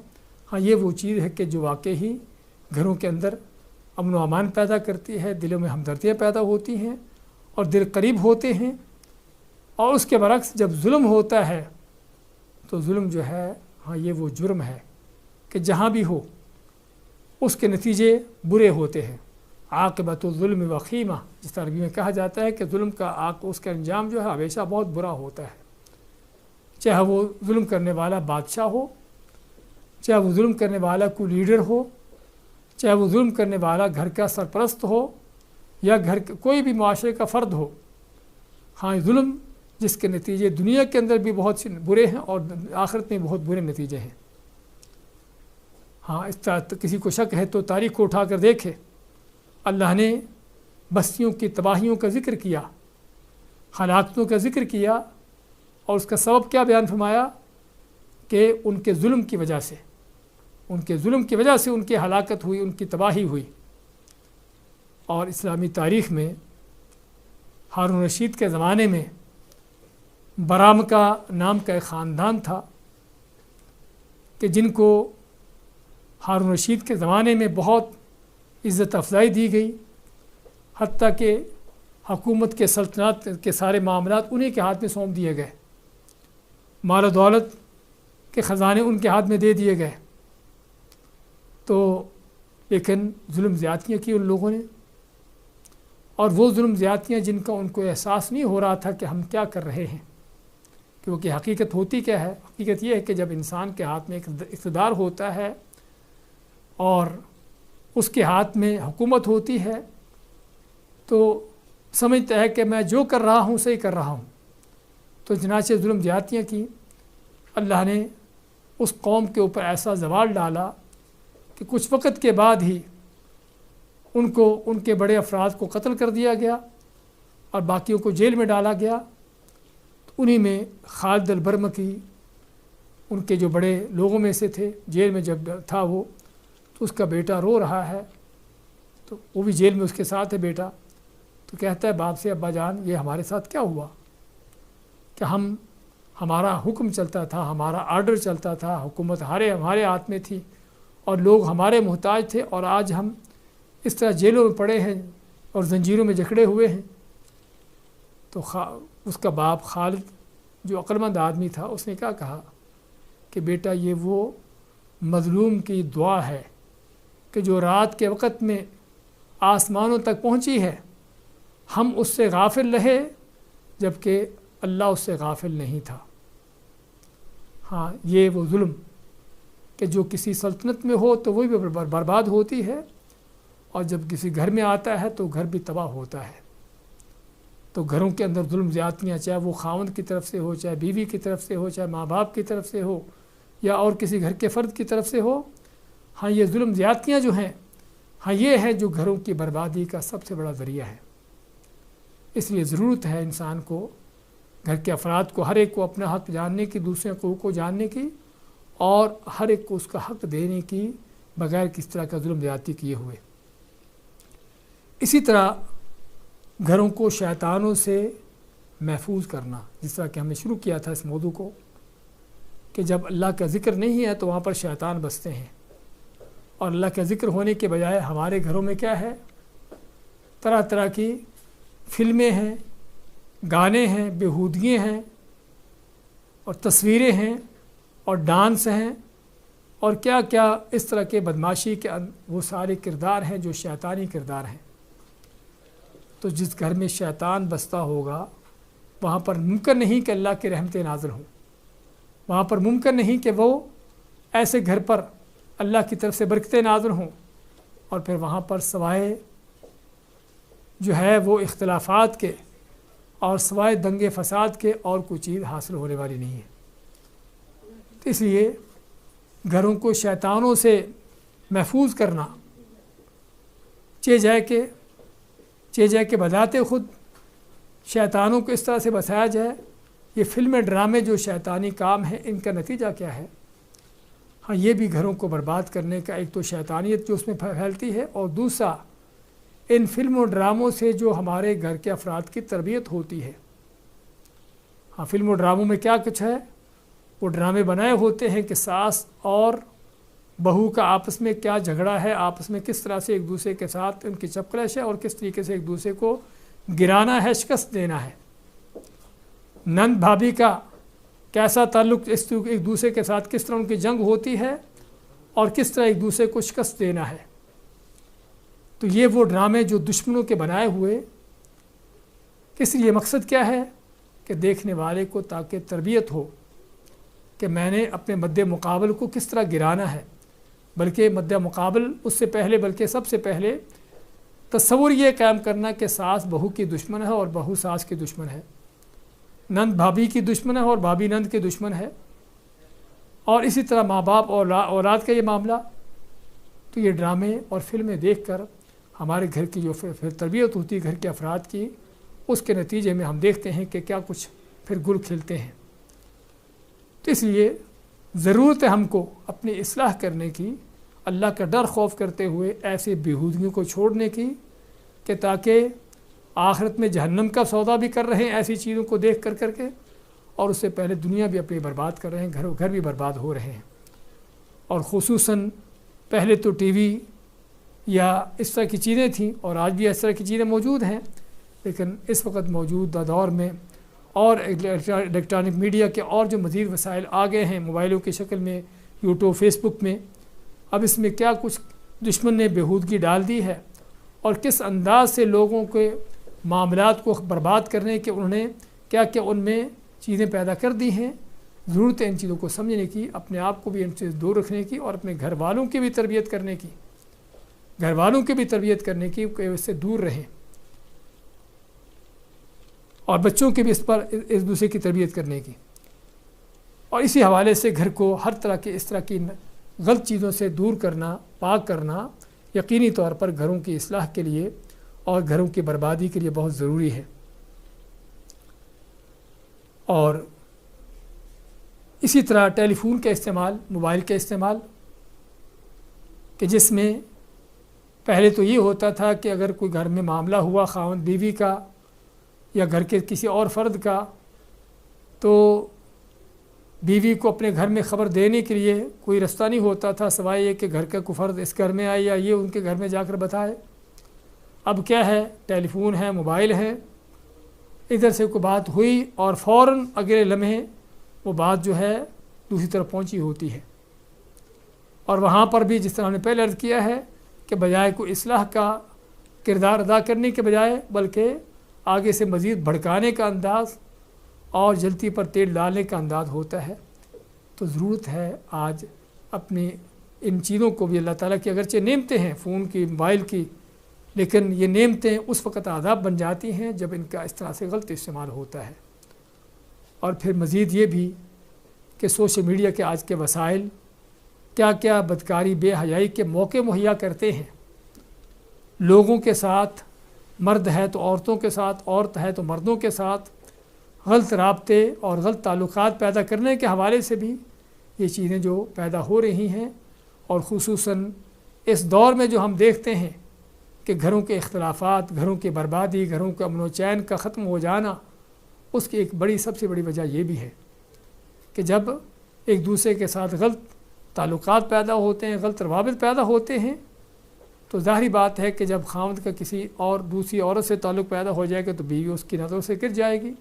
S1: ہاں یہ وہ چیز ہے کہ جو واقعی ہی گھروں کے اندر امن و امان پیدا کرتی ہے، دلوں میں ہمدردیاں پیدا ہوتی ہیں اور دل قریب ہوتے ہیں۔ اور اس کے برعکس جب ظلم ہوتا ہے تو ظلم جو ہے، ہاں یہ وہ جرم ہے کہ جہاں بھی ہو اس کے نتیجے برے ہوتے ہیں۔ عاقبۃ الظلم وخیمہ، جس طرح عربی میں کہا جاتا ہے کہ ظلم کا اس کا انجام جو ہے ہمیشہ بہت برا ہوتا ہے، چاہے وہ ظلم کرنے والا بادشاہ ہو، چاہے وہ ظلم کرنے والا کوئی لیڈر ہو، چاہے وہ ظلم کرنے والا گھر کا سرپرست ہو یا کوئی بھی معاشرے کا فرد ہو۔ ہاں ظلم جس کے نتیجے دنیا کے اندر بھی بہت برے ہیں اور آخرت میں بہت برے نتیجے ہیں۔ ہاں اس طرح کسی کو شک ہے تو تاریخ کو اٹھا کر دیکھے، اللہ نے بستیوں کی تباہیوں کا ذکر کیا، ہلاکتوں کا ذکر کیا، اور اس کا سبب کیا بیان فرمایا کہ ان کے ظلم کی وجہ سے، ان کے ظلم کی وجہ سے ان کی ہلاکت ہوئی، ان کی تباہی ہوئی۔ اور اسلامی تاریخ میں ہارون رشید کے زمانے میں برامکہ نام کا ایک خاندان تھا کہ جن کو ہارون رشید کے زمانے میں بہت عزت افزائی دی گئی، حتیٰ کہ حکومت کے سلطنت کے سارے معاملات انہی کے ہاتھ میں سونپ دیے گئے، مال و دولت کے خزانے ان کے ہاتھ میں دے دیے گئے۔ تو لیکن ظلم زیادتیاں کی ان لوگوں نے، اور وہ ظلم زیادتیاں جن کا ان کو احساس نہیں ہو رہا تھا کہ ہم کیا کر رہے ہیں، کیونکہ حقیقت ہوتی کیا ہے؟ حقیقت یہ ہے کہ جب انسان کے ہاتھ میں ایک اقتدار ہوتا ہے اور اس کے ہاتھ میں حکومت ہوتی ہے تو سمجھتا ہے کہ میں جو کر رہا ہوں صحیح کر رہا ہوں۔ تو چنانچہ ظلم زیادتیاں کی، اللہ نے اس قوم کے اوپر ایسا زوال ڈالا کہ کچھ وقت کے بعد ہی ان کے بڑے افراد کو قتل کر دیا گیا اور باقیوں کو جیل میں ڈالا گیا۔ انہی میں خالد البرمکی ان کے جو بڑے لوگوں میں سے تھے، جیل میں جب تھا وہ، تو اس کا بیٹا رو رہا ہے، تو وہ بھی جیل میں اس کے ساتھ ہے بیٹا، تو کہتا ہے باپ سے، ابا جان یہ ہمارے ساتھ کیا ہوا کہ ہم ہمارا حکم چلتا تھا، ہمارا آرڈر چلتا تھا، حکومت ہمارے ہاتھ میں تھی اور لوگ ہمارے محتاج تھے، اور آج ہم اس طرح جیلوں میں پڑے ہیں اور زنجیروں میں جکڑے ہوئے ہیں۔ تو اس کا باپ خالد جو عقلمند آدمی تھا، اس نے کیا کہا کہ بیٹا یہ وہ مظلوم کی دعا ہے کہ جو رات کے وقت میں آسمانوں تک پہنچی ہے، ہم اس سے غافل رہے جبکہ اللہ اس سے غافل نہیں تھا۔ ہاں، یہ وہ ظلم کہ جو کسی سلطنت میں ہو تو وہ بھی برباد ہوتی ہے، اور جب کسی گھر میں آتا ہے تو گھر بھی تباہ ہوتا ہے۔ تو گھروں کے اندر ظلم زیادتیاں، چاہے وہ خاوند کی طرف سے ہو، چاہے بیوی کی طرف سے ہو، چاہے ماں باپ کی طرف سے ہو، یا اور کسی گھر کے فرد کی طرف سے ہو، ہاں یہ ظلم زیادتیاں جو ہیں، ہاں یہ ہے جو گھروں کی بربادی کا سب سے بڑا ذریعہ ہے۔ اس لیے ضرورت ہے انسان کو، گھر کے افراد کو، ہر ایک کو اپنا حق جاننے کی، دوسرے حقوق کو جاننے کی، اور ہر ایک کو اس کا حق دینے کی، بغیر کس طرح کا ظلم زیادتی کیے ہوئے۔ اسی طرح گھروں کو شیطانوں سے محفوظ کرنا، جس طرح کہ ہم نے شروع کیا تھا اس موضوع کو، کہ جب اللہ کا ذکر نہیں ہے تو وہاں پر شیطان بستے ہیں، اور اللہ کا ذکر ہونے کے بجائے ہمارے گھروں میں کیا ہے، طرح طرح کی فلمیں ہیں، گانے ہیں، بیہودگیاں ہیں، اور تصویریں ہیں، اور ڈانس ہیں، اور کیا کیا اس طرح کے بدماشی کے وہ سارے کردار ہیں جو شیطانی کردار ہیں۔ تو جس گھر میں شیطان بستا ہوگا وہاں پر ممکن نہیں کہ اللہ کی رحمتیں نازل ہوں، وہاں پر ممکن نہیں کہ وہ ایسے گھر پر اللہ کی طرف سے برکتیں نازل ہوں، اور پھر وہاں پر سوائے جو ہے وہ اختلافات کے اور سوائے دنگے فساد کے اور کوئی چیز حاصل ہونے والی نہیں ہے۔ تو اس لیے گھروں کو شیطانوں سے محفوظ کرنا چاہے جائے کہ بذات خود شیطانوں کو اس طرح سے بسایا جائے۔ یہ فلمیں ڈرامے جو شیطانی کام ہیں، ان کا نتیجہ کیا ہے؟ ہاں، یہ بھی گھروں کو برباد کرنے کا، ایک تو شیطانیت جو اس میں پھیلتی ہے، اور دوسرا ان فلم و ڈراموں سے جو ہمارے گھر کے افراد کی تربیت ہوتی ہے۔ ہاں، فلم و ڈراموں میں کیا کچھ ہے، وہ ڈرامے بنائے ہوتے ہیں کہ ساس اور بہو کا آپس میں کیا جھگڑا ہے، آپس میں کس طرح سے ایک دوسرے کے ساتھ ان کی چپکلش ہے، اور کس طریقے سے ایک دوسرے کو گرانا ہے، شکست دینا ہے۔ نند بھابھی کا کیسا تعلق، ایک دوسرے کے ساتھ کس طرح ان کی جنگ ہوتی ہے، اور کس طرح ایک دوسرے کو شکست دینا ہے۔ تو یہ وہ ڈرامے جو دشمنوں کے بنائے ہوئے، کس لیے مقصد کیا ہے کہ دیکھنے والے کو تاکہ تربیت ہو کہ میں نے اپنے مد مقابل کو کس طرح گرانا ہے، بلکہ مد مقابل اس سے پہلے، بلکہ سب سے پہلے تصور یہ قائم کرنا کہ ساس بہو کی دشمن ہے اور بہو ساس کی دشمن ہے، نند بھابھی کی دشمن ہے اور بھابھی نند کی دشمن ہے، اور اسی طرح ماں باپ اور اولاد کا یہ معاملہ۔ تو یہ ڈرامے اور فلمیں دیکھ کر ہمارے گھر کی جو پھر تربیت ہوتی ہے گھر کے افراد کی، اس کے نتیجے میں ہم دیکھتے ہیں کہ کیا کچھ پھر گل کھلتے ہیں۔ تو اس لیے ضرورت ہے ہم کو اپنی اصلاح کرنے کی، اللہ کا ڈر خوف کرتے ہوئے ایسے بیہودگیوں کو چھوڑنے کی، کہ تاکہ آخرت میں جہنم کا سودا بھی کر رہے ہیں ایسی چیزوں کو دیکھ کر کے، اور اس سے پہلے دنیا بھی اپنی برباد کر رہے ہیں، گھر بھی برباد ہو رہے ہیں۔ اور خصوصاً پہلے تو ٹی وی یا اس طرح کی چیزیں تھیں، اور آج بھی اس طرح کی چیزیں موجود ہیں، لیکن اس وقت موجودہ دور میں اور الیکٹرانک میڈیا کے اور جو مزید وسائل آ گئے ہیں موبائلوں کی شکل میں، یوٹیوب، فیس بک میں، اب اس میں کیا کچھ دشمن نے بےہودگی ڈال دی ہے، اور کس انداز سے لوگوں کے معاملات کو برباد کرنے کے انہوں نے کیا کیا ان میں چیزیں پیدا کر دی ہیں۔ ضرورت ہے ان چیزوں کو سمجھنے کی، اپنے آپ کو بھی ان سے دور رکھنے کی، اور اپنے گھر والوں کی بھی تربیت کرنے کی، کہ اس سے دور رہیں، اور بچوں کے بھی اس پر ایک دوسرے کی تربیت کرنے کی۔ اور اسی حوالے سے گھر کو ہر طرح کے اس طرح کی غلط چیزوں سے دور کرنا، پاک کرنا یقینی طور پر گھروں کی اصلاح کے لیے اور گھروں کی بربادی کے لیے بہت ضروری ہے۔ اور اسی طرح ٹیلی فون کا استعمال، موبائل کا استعمال، کہ جس میں پہلے تو یہ ہوتا تھا کہ اگر کوئی گھر میں معاملہ ہوا خاوند بیوی کا یا گھر کے کسی اور فرد کا، تو بیوی کو اپنے گھر میں خبر دینے کے لیے کوئی رستہ نہیں ہوتا تھا سوائے یہ کہ گھر کا کوئی فرد اس گھر میں آئے یا یہ ان کے گھر میں جا کر بتائے۔ اب کیا ہے، ٹیلی فون ہے، موبائل ہے، ادھر سے کوئی بات ہوئی اور فوراً اگلے لمحے وہ بات جو ہے دوسری طرف پہنچی ہوتی ہے۔ اور وہاں پر بھی جس طرح ہم نے پہلے عرض کیا ہے کہ بجائے کوئی اصلاح کا کردار ادا کرنے کے بجائے بلکہ آگے سے مزید بھڑکانے کا انداز اور جلتی پر تیل ڈالنے کا انداز ہوتا ہے۔ تو ضرورت ہے آج اپنی ان چیزوں کو بھی، اللہ تعالیٰ کی اگرچہ نعمتیں ہیں فون کی، موبائل کی، لیکن یہ نعمتیں اس وقت عذاب بن جاتی ہیں جب ان کا اس طرح سے غلط استعمال ہوتا ہے۔ اور پھر مزید یہ بھی کہ سوشل میڈیا کے آج کے وسائل کیا کیا بدکاری بے حیائی کے موقع مہیا کرتے ہیں لوگوں کے ساتھ، مرد ہے تو عورتوں کے ساتھ، عورت ہے تو مردوں کے ساتھ، غلط رابطے اور غلط تعلقات پیدا کرنے کے حوالے سے بھی یہ چیزیں جو پیدا ہو رہی ہیں۔ اور خصوصاً اس دور میں جو ہم دیکھتے ہیں کہ گھروں کے اختلافات، گھروں کی بربادی، گھروں کے امن و چین کا ختم ہو جانا، اس کی ایک سب سے بڑی وجہ یہ بھی ہے کہ جب ایک دوسرے کے ساتھ غلط تعلقات پیدا ہوتے ہیں، غلط روابط پیدا ہوتے ہیں، تو ظاہری بات ہے کہ جب خاوند کا کسی اور دوسری عورت سے تعلق پیدا ہو جائے گا تو بیوی اس کی نظروں سے گر جائے گی۔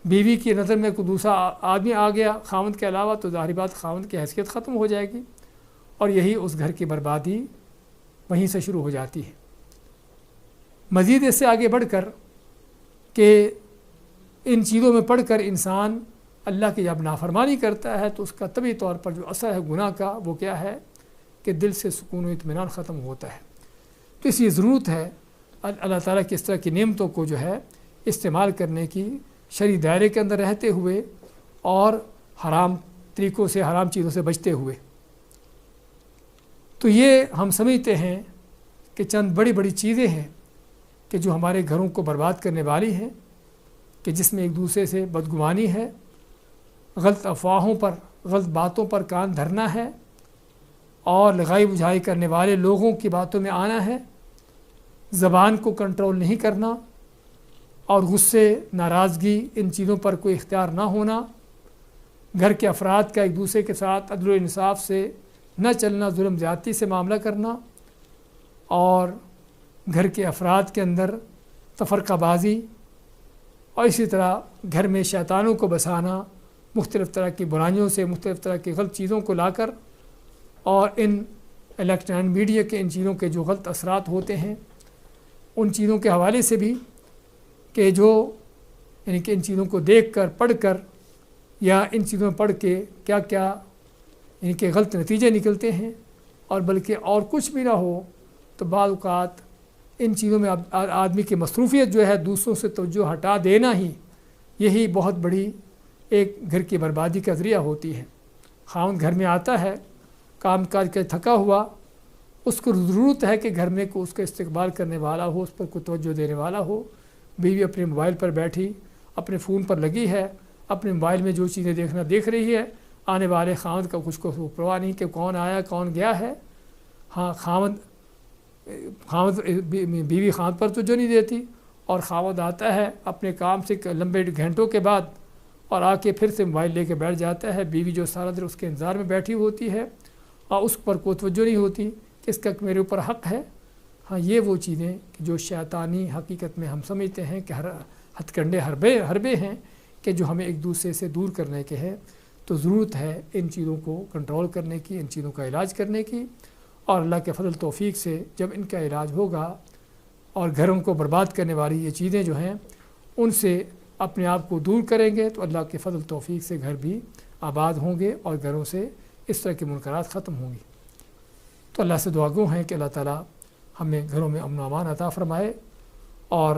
S1: بیوی کی نظر میں کوئی دوسرا آدمی آ گیا خاوند کے علاوہ تو ظاہری بات خاوند کی حیثیت ختم ہو جائے گی، اور یہی اس گھر کی بربادی وہیں سے شروع ہو جاتی ہے۔ مزید اس سے آگے بڑھ کر کہ ان چیزوں میں پڑھ کر انسان اللہ کی جب نافرمانی کرتا ہے تو اس کا طبعی طور پر جو اثر ہے گناہ کا وہ کیا ہے کہ دل سے سکون و اطمینان ختم ہوتا ہے۔ تو اس لیے ضرورت ہے اللہ تعالیٰ کی اس طرح کی نعمتوں کو جو ہے استعمال کرنے کی، شرعی دائرے کے اندر رہتے ہوئے اور حرام طریقوں سے، حرام چیزوں سے بچتے ہوئے۔ تو یہ ہم سمجھتے ہیں کہ چند بڑی بڑی چیزیں ہیں کہ جو ہمارے گھروں کو برباد کرنے والی ہیں، کہ جس میں ایک دوسرے سے بدگمانی ہے، غلط افواہوں پر، غلط باتوں پر کان دھرنا ہے، اور لگائی بجھائی کرنے والے لوگوں کی باتوں میں آنا ہے، زبان کو کنٹرول نہیں کرنا، اور غصے، ناراضگی، ان چیزوں پر کوئی اختیار نہ ہونا، گھر کے افراد کا ایک دوسرے کے ساتھ عدل و انصاف سے نہ چلنا، ظلم زیادتی سے معاملہ کرنا، اور گھر کے افراد کے اندر تفرقہ بازی، اور اسی طرح گھر میں شیطانوں کو بسانا، مختلف طرح کی برائیوں سے، مختلف طرح کی غلط چیزوں کو لا کر، اور ان الیکٹرانک میڈیا کے ان چیزوں کے جو غلط اثرات ہوتے ہیں ان چیزوں کے حوالے سے بھی کہ جو یعنی کہ ان چیزوں کو دیکھ کر، پڑھ کر، یا ان چیزوں میں پڑھ کے کیا کیا یعنی کہ غلط نتیجے نکلتے ہیں، اور بلکہ اور کچھ بھی نہ ہو تو بعض اوقات ان چیزوں میں آدمی کی مصروفیت جو ہے دوسروں سے توجہ ہٹا دینا ہی، یہی بہت بڑی ایک گھر کی بربادی کا ذریعہ ہوتی ہے۔ خاوند گھر میں آتا ہے کام کاج کے تھکا ہوا، اس کو ضرورت ہے کہ گھر میں کو اس کا استقبال کرنے والا ہو، اس پر کوئی توجہ دینے والا ہو۔ بیوی اپنے موبائل پر بیٹھی، اپنے فون پر لگی ہے، اپنے موبائل میں جو چیزیں دیکھ رہی ہے، آنے والے خاوند کا کچھ کو پرواہ نہیں کہ کون آیا کون گیا ہے۔ ہاں، بیوی خاوند پر توجہ نہیں دیتی، اور خاوند آتا ہے اپنے کام سے لمبے گھنٹوں کے بعد اور آ کے پھر سے موبائل لے کے بیٹھ جاتا ہے۔ بیوی جو سارا دن اس کے انتظار میں بیٹھی ہوتی ہے اور اس پر کوئی توجہ نہیں ہوتی کہ اس کا میرے اوپر حق ہے۔ ہاں، یہ وہ چیزیں جو شیطانی حقیقت میں ہم سمجھتے ہیں کہ ہتھ کنڈے حربے ہیں کہ جو ہمیں ایک دوسرے سے دور کرنے کے ہیں۔ تو ضرورت ہے ان چیزوں کو کنٹرول کرنے کی، ان چیزوں کا علاج کرنے کی، اور اللہ کے فضل توفیق سے جب ان کا علاج ہوگا اور گھروں کو برباد کرنے والی یہ چیزیں جو ہیں ان سے اپنے آپ کو دور کریں گے تو اللہ کے فضل توفیق سے گھر بھی آباد ہوں گے اور گھروں سے اس طرح کے منکرات ختم ہوں گی۔ تو اللہ سے دعا گو ہیں کہ اللہ تعالیٰ ہمیں گھروں میں امن و امان عطا فرمائے اور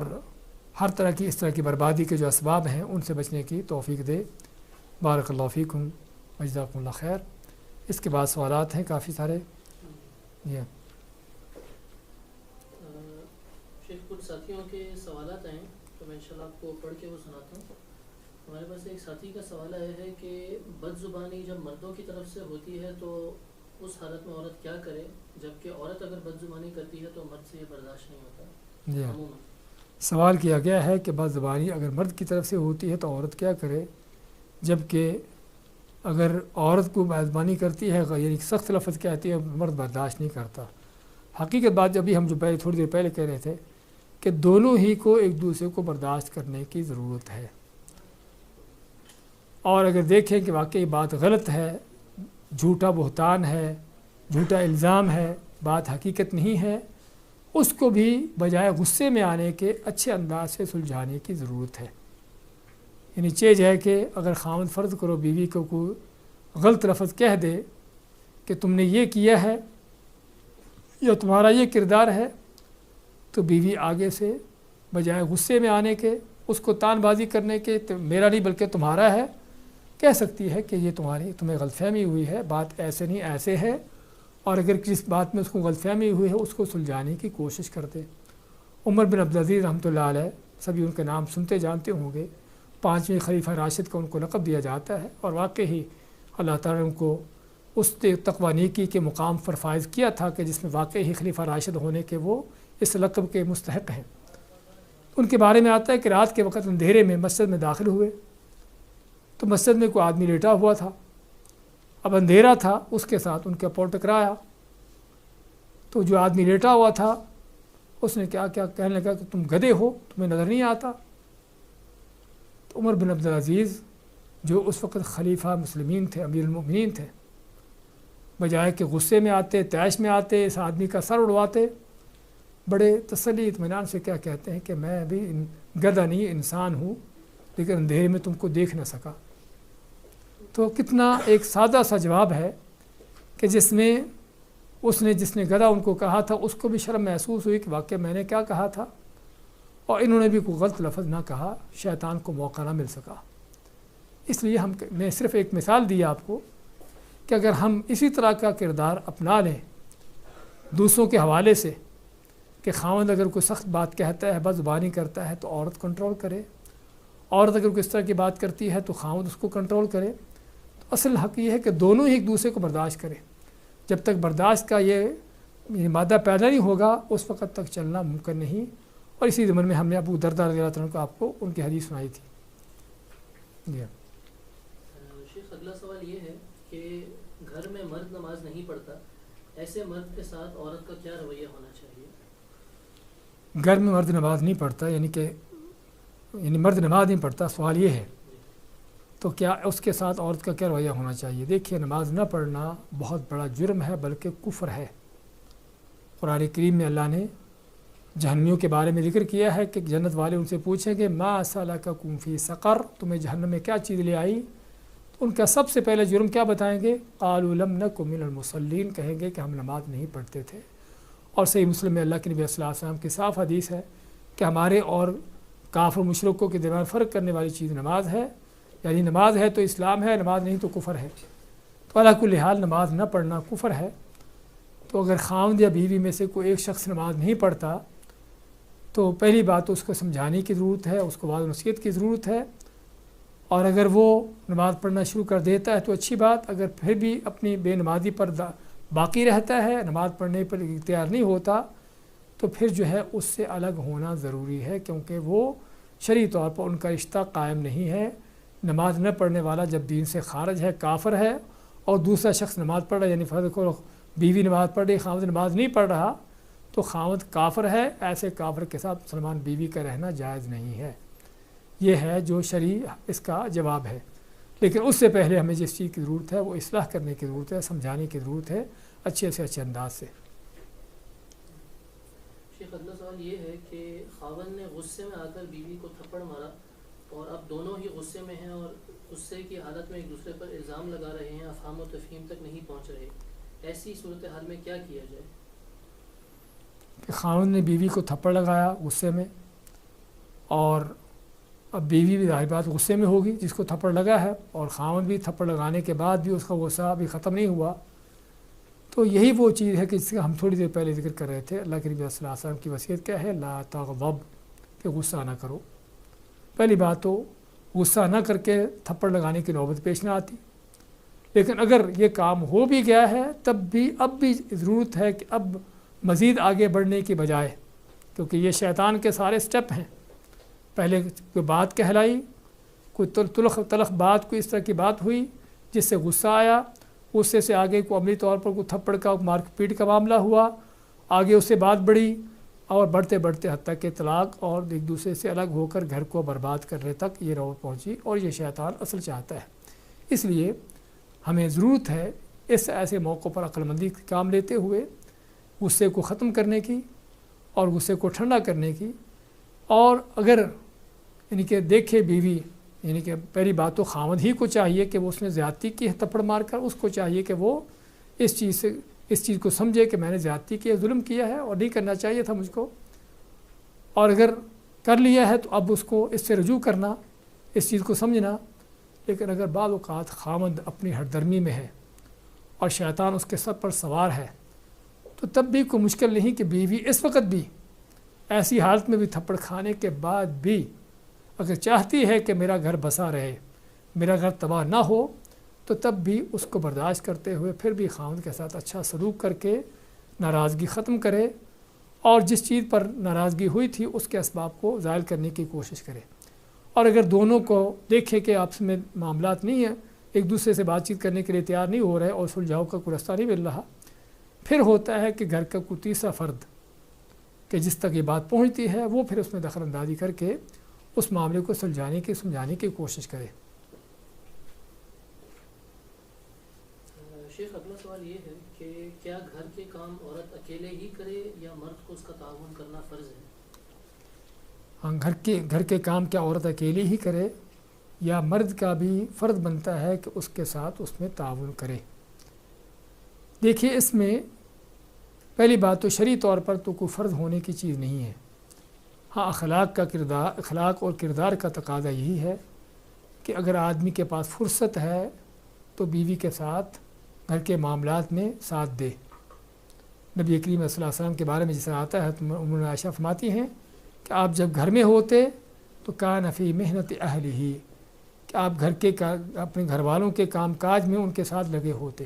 S1: ہر طرح کی اس طرح کی بربادی کے جو اسباب ہیں ان سے بچنے کی توفیق دے۔ بارک اللہ فیکم وجزاکم اللہ خیر۔ اس کے بعد سوالات ہیں کافی سارے۔
S2: شیخ، کچھ ساتھیوں کے سوالات ہیں تو میں انشاءاللہ آپ کو پڑھ کے وہ سناتا ہوں۔ ہمارے پاس ایک ساتھی کا سوال ہے کہ بد زبانی جب مردوں کی طرف سے ہوتی ہے تو اس حالت میں عورت کیا کرے، جبکہ عورت اگر بد زبانی کرتی ہے تو مرد سے یہ برداشت نہیں ہوتا؟
S1: جی ہاں، سوال کیا گیا ہے کہ بد زبانی اگر مرد کی طرف سے ہوتی ہے تو عورت کیا کرے، جبکہ اگر عورت کو میزبانی کرتی ہے یعنی سخت لفظ کہتی ہے مرد برداشت نہیں کرتا. حقیقت بات ابھی ہم جو پہلے تھوڑی دیر پہلے کہہ رہے تھے کہ دونوں ہی کو ایک دوسرے کو برداشت کرنے کی ضرورت ہے. اور اگر دیکھیں کہ واقعی بات غلط ہے, جھوٹا بہتان ہے, جھوٹا الزام ہے, بات حقیقت نہیں ہے, اس کو بھی بجائے غصے میں آنے کے اچھے انداز سے سلجھانے کی ضرورت ہے. یعنی چیز ہے کہ اگر خاوند فرض کرو بیوی کو کوئی غلط لفظ کہہ دے کہ تم نے یہ کیا ہے یا تمہارا یہ کردار ہے, تو بیوی آگے سے بجائے غصے میں آنے کے, اس کو تان بازی کرنے کے میرا نہیں بلکہ تمہارا ہے, کہہ سکتی ہے کہ یہ تمہیں غلط فہمی ہوئی ہے, بات ایسے نہیں ایسے ہے, اور اگر کس بات میں اس کو غلط فہمی ہوئی ہے اس کو سلجھانے کی کوشش کرتے. عمر بن عبدالعزیز رحمۃ اللہ علیہ, سبھی ان کے نام سنتے جانتے ہوں گے, 5ویں خلیفہ راشد کا ان کو لقب دیا جاتا ہے, اور واقعی اللہ تعالیٰ نے ان کو اس تقوی نیکی کے مقام پر فائز کیا تھا کہ جس میں واقعی خلیفہ راشد ہونے کے وہ اس لقب کے مستحق ہیں. ان کے بارے میں آتا ہے کہ رات کے وقت اندھیرے میں مسجد میں داخل ہوئے تو مسجد میں کوئی آدمی لیٹا ہوا تھا. اب اندھیرا تھا, اس کے ساتھ ان کا پاؤں ٹکرایا تو جو آدمی لیٹا ہوا تھا اس نے کیا کہنے لگا کہ تم گدھے ہو, تمہیں نظر نہیں آتا. تو عمر بن عبدالعزیز جو اس وقت خلیفہ مسلمین تھے, امیر المؤمنین تھے, بجائے کہ غصے میں آتے, طیش میں آتے, اس آدمی کا سر اڑواتے, بڑے تسلی اطمینان سے کیا کہتے ہیں کہ میں بھی گدھا نہیں انسان ہوں, لیکن اندھیرے میں تم کو دیکھ نہ سکا. تو کتنا ایک سادہ سا جواب ہے کہ جس میں جس نے گدھا ان کو کہا تھا اس کو بھی شرم محسوس ہوئی کہ واقعہ میں نے کیا کہا تھا, اور انہوں نے بھی کوئی غلط لفظ نہ کہا, شیطان کو موقع نہ مل سکا. اس لیے میں صرف ایک مثال دی آپ کو کہ اگر ہم اسی طرح کا کردار اپنا لیں دوسروں کے حوالے سے کہ خاوند اگر کوئی سخت بات کہتا ہے, بدزبانی کرتا ہے, تو عورت کنٹرول کرے, عورت اگر کوئی اس طرح کی بات کرتی ہے تو خاوند اس کو کنٹرول کرے. تو اصل حق یہ ہے کہ دونوں ہی ایک دوسرے کو برداشت کریں. جب تک برداشت کا یہ مادہ پیدا نہیں ہوگا اس وقت تک چلنا ممکن نہیں. اور اسی ضمن میں ہم نے ابو درداء رضی اللہ عنہ کو آپ کو ان کی حدیث سنائی تھی. جی
S2: شیخ, اگلا سوال یہ ہے کہ گھر میں مرد نماز نہیں پڑھتا, ایسے مرد کے ساتھ عورت کا کیا رویہ ہونا چاہیے؟
S1: گھر میں مرد نماز نہیں پڑھتا یعنی مرد نماز نہیں پڑھتا, سوال یہ ہے تو کیا اس کے ساتھ عورت کا کیا رویہ ہونا چاہیے؟ دیکھیے, نماز نہ پڑھنا بہت بڑا جرم ہے, بلکہ کفر ہے. قرآن کریم میں اللہ نے جہنمیوں کے بارے میں ذکر کیا ہے کہ جنت والے ان سے پوچھیں گے ما سلککم فی سقر, تمہیں جہنم میں کیا چیز لے آئی؟ تو ان کا سب سے پہلے جرم کیا بتائیں گے؟ قالوا لم نک من المصلین, کہیں گے کہ ہم نماز نہیں پڑھتے تھے. اور صحیح مسلم میں اللہ کے نبی صلی اللہ علیہ وسلم کی صاف حدیث ہے کہ ہمارے اور کافر مشرکوں کے درمیان فرق کرنے والی چیز نماز ہے. یعنی نماز ہے تو اسلام ہے, نماز نہیں تو کفر ہے. تو علی کل حال نماز نہ پڑھنا کفر ہے. تو اگر خاوند یا بیوی میں سے کوئی ایک شخص نماز نہیں پڑھتا تو پہلی بات تو اس کو سمجھانے کی ضرورت ہے, اس کو واضح نصیحت کی ضرورت ہے. اور اگر وہ نماز پڑھنا شروع کر دیتا ہے تو اچھی بات, اگر پھر بھی اپنی بے نمازی پر باقی رہتا ہے, نماز پڑھنے پر اختیار نہیں ہوتا, تو پھر جو ہے اس سے الگ ہونا ضروری ہے, کیونکہ وہ شرعی طور پر ان کا رشتہ قائم نہیں ہے. نماز نہ پڑھنے والا جب دین سے خارج ہے, کافر ہے, اور دوسرا شخص نماز پڑھ رہا ہے, یعنی فرض کرو بیوی نماز پڑھ رہی, خاوند نماز نہیں پڑھ رہا, تو خاوند کافر ہے. ایسے کافر کے ساتھ مسلمان بیوی کا رہنا جائز نہیں ہے. یہ ہے جو شرعی اس کا جواب ہے. لیکن اس سے پہلے ہمیں جس چیز کی ضرورت ہے وہ اصلاح کرنے کی ضرورت ہے, سمجھانے کی ضرورت ہے اچھے سے اچھے انداز سے.
S2: شیخ, اگلا سوال یہ ہے کہ خاوند نے غصے میں آ کر بیوی کو تھپڑ مارا اور اب دونوں ہی غصے میں ہیں اور غصے کی حالت میں ایک دوسرے پر الزام لگا رہے ہیں, افہام و تفہیم تک نہیں پہنچ رہے. ایسی صورتحال میں کیا کیا جائے؟
S1: کہ خاوند نے بیوی کو تھپڑ لگایا غصے میں, اور اب بیوی بھی ظاہر بات غصے میں ہوگی جس کو تھپڑ لگا ہے, اور خاوند بھی تھپڑ لگانے کے بعد بھی اس کا غصہ ابھی ختم نہیں ہوا. تو یہی وہ چیز ہے کہ جس کا ہم تھوڑی دیر پہلے ذکر کر رہے تھے. اللہ کے نبی صلی اللہ علیہ وسلم کی وصیت کیا ہے؟ لا تغضب, کہ غصہ نہ کرو. پہلی بات تو غصہ نہ کر کے تھپڑ لگانے کی نوبت پیش نہ آتی. لیکن اگر یہ کام ہو بھی گیا ہے تب بھی اب بھی ضرورت ہے کہ اب مزید آگے بڑھنے کی بجائے, کیونکہ یہ شیطان کے سارے سٹیپ ہیں. پہلے کوئی بات کہلائی, کوئی تلخ بات, کوئی اس طرح کی بات ہوئی, جس سے غصہ آیا، غصے سے آگے کو عملی طور پر کوئی تھپڑ کا مار پیٹ کا معاملہ ہوا، آگے اس سے بات بڑھی اور بڑھتے بڑھتے حتیٰ کہ طلاق اور ایک دوسرے سے الگ ہو کر گھر کو برباد کرنے تک یہ رو پہنچی، اور یہ شیطان اصل چاہتا ہے۔ اس لیے ہمیں ضرورت ہے اس ایسے موقع پر عقل مندی کا کام لیتے ہوئے غصے کو ختم کرنے کی اور غصے کو ٹھنڈا کرنے کی، اور اگر یعنی کہ دیکھے بیوی، یعنی کہ پہلی بات تو خاوند ہی کو چاہیے کہ وہ اس نے زیادتی کی تھپڑ مار کر، اس کو چاہیے کہ وہ اس چیز کو سمجھے کہ میں نے زیادتی کی ہے، ظلم کیا ہے اور نہیں کرنا چاہیے تھا مجھ کو، اور اگر کر لیا ہے تو اب اس کو اس سے رجوع کرنا، اس چیز کو سمجھنا۔ لیکن اگر بعض اوقات خاوند اپنی ہٹ درمی میں ہے اور شیطان اس کے سر پر سوار ہے، تو تب بھی کوئی مشکل نہیں کہ بیوی اس وقت بھی ایسی حالت میں بھی تھپڑ کھانے کے بعد بھی اگر چاہتی ہے کہ میرا گھر بسا رہے، میرا گھر تباہ نہ ہو، تو تب بھی اس کو برداشت کرتے ہوئے پھر بھی خاوند کے ساتھ اچھا سلوک کر کے ناراضگی ختم کرے، اور جس چیز پر ناراضگی ہوئی تھی اس کے اسباب کو زائل کرنے کی کوشش کرے۔ اور اگر دونوں کو دیکھے کہ آپس میں معاملات نہیں ہیں، ایک دوسرے سے بات چیت کرنے کے لیے تیار نہیں ہو رہے اور سلجھاؤ کا کوئی رستہ نہیں مل رہا، پھر ہوتا ہے کہ گھر کا کوئی تیسرا فرد کہ جس تک یہ بات پہنچتی ہے وہ پھر اس میں دخل اندازی کر کے اس معاملے کو سمجھانے کی کوشش کرے۔
S2: شیخ اگلا سوال یہ ہے کہ کیا گھر کے کام عورت اکیلے ہی کرے یا مرد کو اس کا تعاون کرنا فرض ہے؟
S1: ہاں، گھر کے کام کیا عورت اکیلی ہی کرے یا مرد کا بھی فرض بنتا ہے کہ اس کے ساتھ اس میں تعاون کرے؟ دیکھیے، اس میں پہلی بات تو شرعی طور پر تو کوئی فرض ہونے کی چیز نہیں ہے۔ ہاں، اخلاق اور کردار کا تقاضا یہی ہے کہ اگر آدمی کے پاس فرصت ہے تو بیوی کے ساتھ گھر کے معاملات میں ساتھ دے۔ نبی کریم صلی اللہ علیہ وسلم کے بارے میں جس طرح آتا ہے، ام عائشہ فرماتی ہیں کہ آپ جب گھر میں ہوتے تو کان فی محنت اہلہ، کہ آپ اپنے گھر والوں کے کام کاج میں ان کے ساتھ لگے ہوتے۔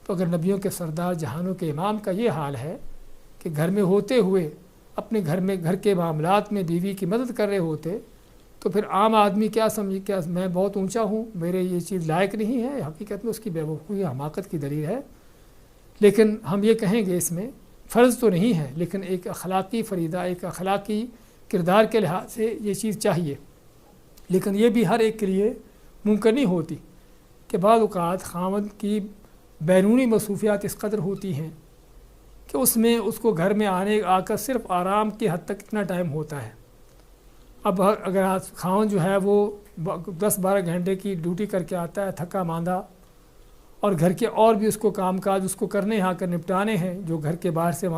S1: تو اگر نبیوں کے سردار جہانوں کے امام کا یہ حال ہے کہ گھر میں ہوتے ہوئے اپنے گھر کے معاملات میں بیوی کی مدد کر رہے ہوتے، تو پھر عام آدمی کیا سمجھے، کیا میں بہت اونچا ہوں، میرے یہ چیز لائق نہیں ہے؟ حقیقت میں اس کی بے وقوفی حماقت کی دلیل ہے۔ لیکن ہم یہ کہیں گے اس میں فرض تو نہیں ہے، لیکن ایک اخلاقی فریضہ، ایک اخلاقی کردار کے لحاظ سے یہ چیز چاہیے۔ لیکن یہ بھی ہر ایک کے لیے ممکن نہیں ہوتی کہ بعض اوقات خاوند کی بیرونی مصروفیات اس قدر ہوتی ہیں کہ اس میں اس کو گھر میں آ کر صرف آرام کی حد تک اتنا ٹائم ہوتا ہے۔ اب اگر خاوند جو ہے وہ 10-12 گھنٹے کی ڈیوٹی کر کے آتا ہے تھکا ماندہ، اور گھر کے اور بھی اس کو کام کاج اس کو کرنے یہاں کر نپٹانے ہیں، جو گھر کے باہر سے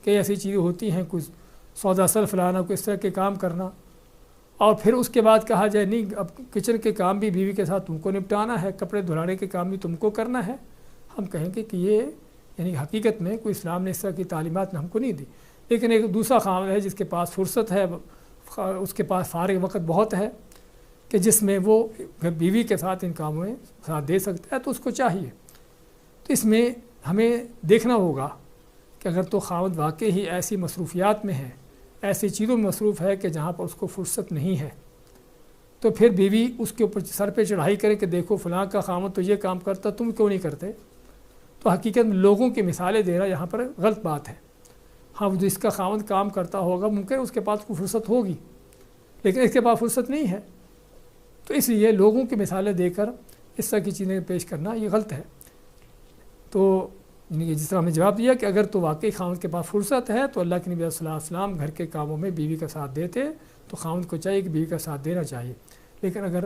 S1: کئی ایسی چیزیں ہوتی ہیں، کچھ سودا سلف لانا، کوئی اس طرح کے کام کرنا، اور پھر اس کے بعد کہا جائے نہیں اب کچن کے کام بھی بیوی کے ساتھ تم کو نپٹانا ہے، کپڑے دھلانے کے کام بھی تم کو کرنا ہے۔ ہم کہیں گے کہ یہ یعنی حقیقت میں کوئی اسلام نے اس طرح کی تعلیمات ہم کو نہیں دی۔ لیکن ایک دوسرا خاوند ہے جس کے پاس فرصت ہے، اس کے پاس فارغ وقت بہت ہے کہ جس میں وہ بیوی کے ساتھ ان کاموں میں ساتھ دے سکتا ہے، تو اس کو چاہیے۔ تو اس میں ہمیں دیکھنا ہوگا کہ اگر تو خاوند واقعی ہی ایسی مصروفیات میں ہے، ایسی چیزوں میں مصروف ہے کہ جہاں پر اس کو فرصت نہیں ہے، تو پھر بیوی اس کے اوپر سر پہ چڑھائی کرے کہ دیکھو فلاں کا خاوند تو یہ کام کرتا، تم کیوں نہیں کرتے؟ تو حقیقت میں لوگوں کی مثالیں دینا یہاں پر غلط بات ہے۔ ہاں، جو اس کا خاوند کام کرتا ہوگا ممکن اس کے پاس کوئی فرصت ہوگی، لیکن اس کے پاس فرصت نہیں ہے، تو اس لیے لوگوں کی مثالیں دے کر اس طرح کی چیزیں پیش کرنا یہ غلط ہے۔ تو جس طرح ہم نے جواب دیا کہ اگر تو واقعی خاوند کے پاس فرصت ہے تو اللہ کے نبی صلی اللہ علیہ وسلم گھر کے کاموں میں بیوی کا ساتھ دیتے، تو خاوند کو چاہیے کہ بیوی کا ساتھ دینا چاہیے۔ لیکن اگر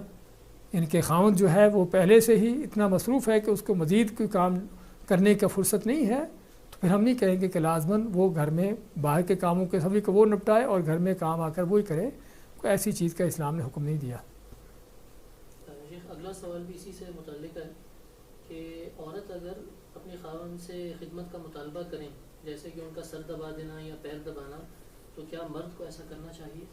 S1: ان کے خاوند جو ہے وہ پہلے سے ہی اتنا مصروف ہے کہ اس کو مزید کوئی کام کرنے کا فرصت نہیں ہے، تو پھر ہم نہیں کہیں گے کہ لازماً وہ گھر میں باہر کے کاموں کے سبھی کو وہ نپٹائے اور گھر میں کام آ کر وہی کرے۔ کوئی ایسی چیز کا اسلام نے حکم نہیں دیا۔
S2: اگلا سوال بھی اسی سے متعلق ہے کہ عورت اگر اپنے خاوند سے خدمت کا مطالبہ کریں، جیسے کہ ان کا سر دبا دینا یا پیر دبانا، تو کیا مرد کو ایسا کرنا چاہیے؟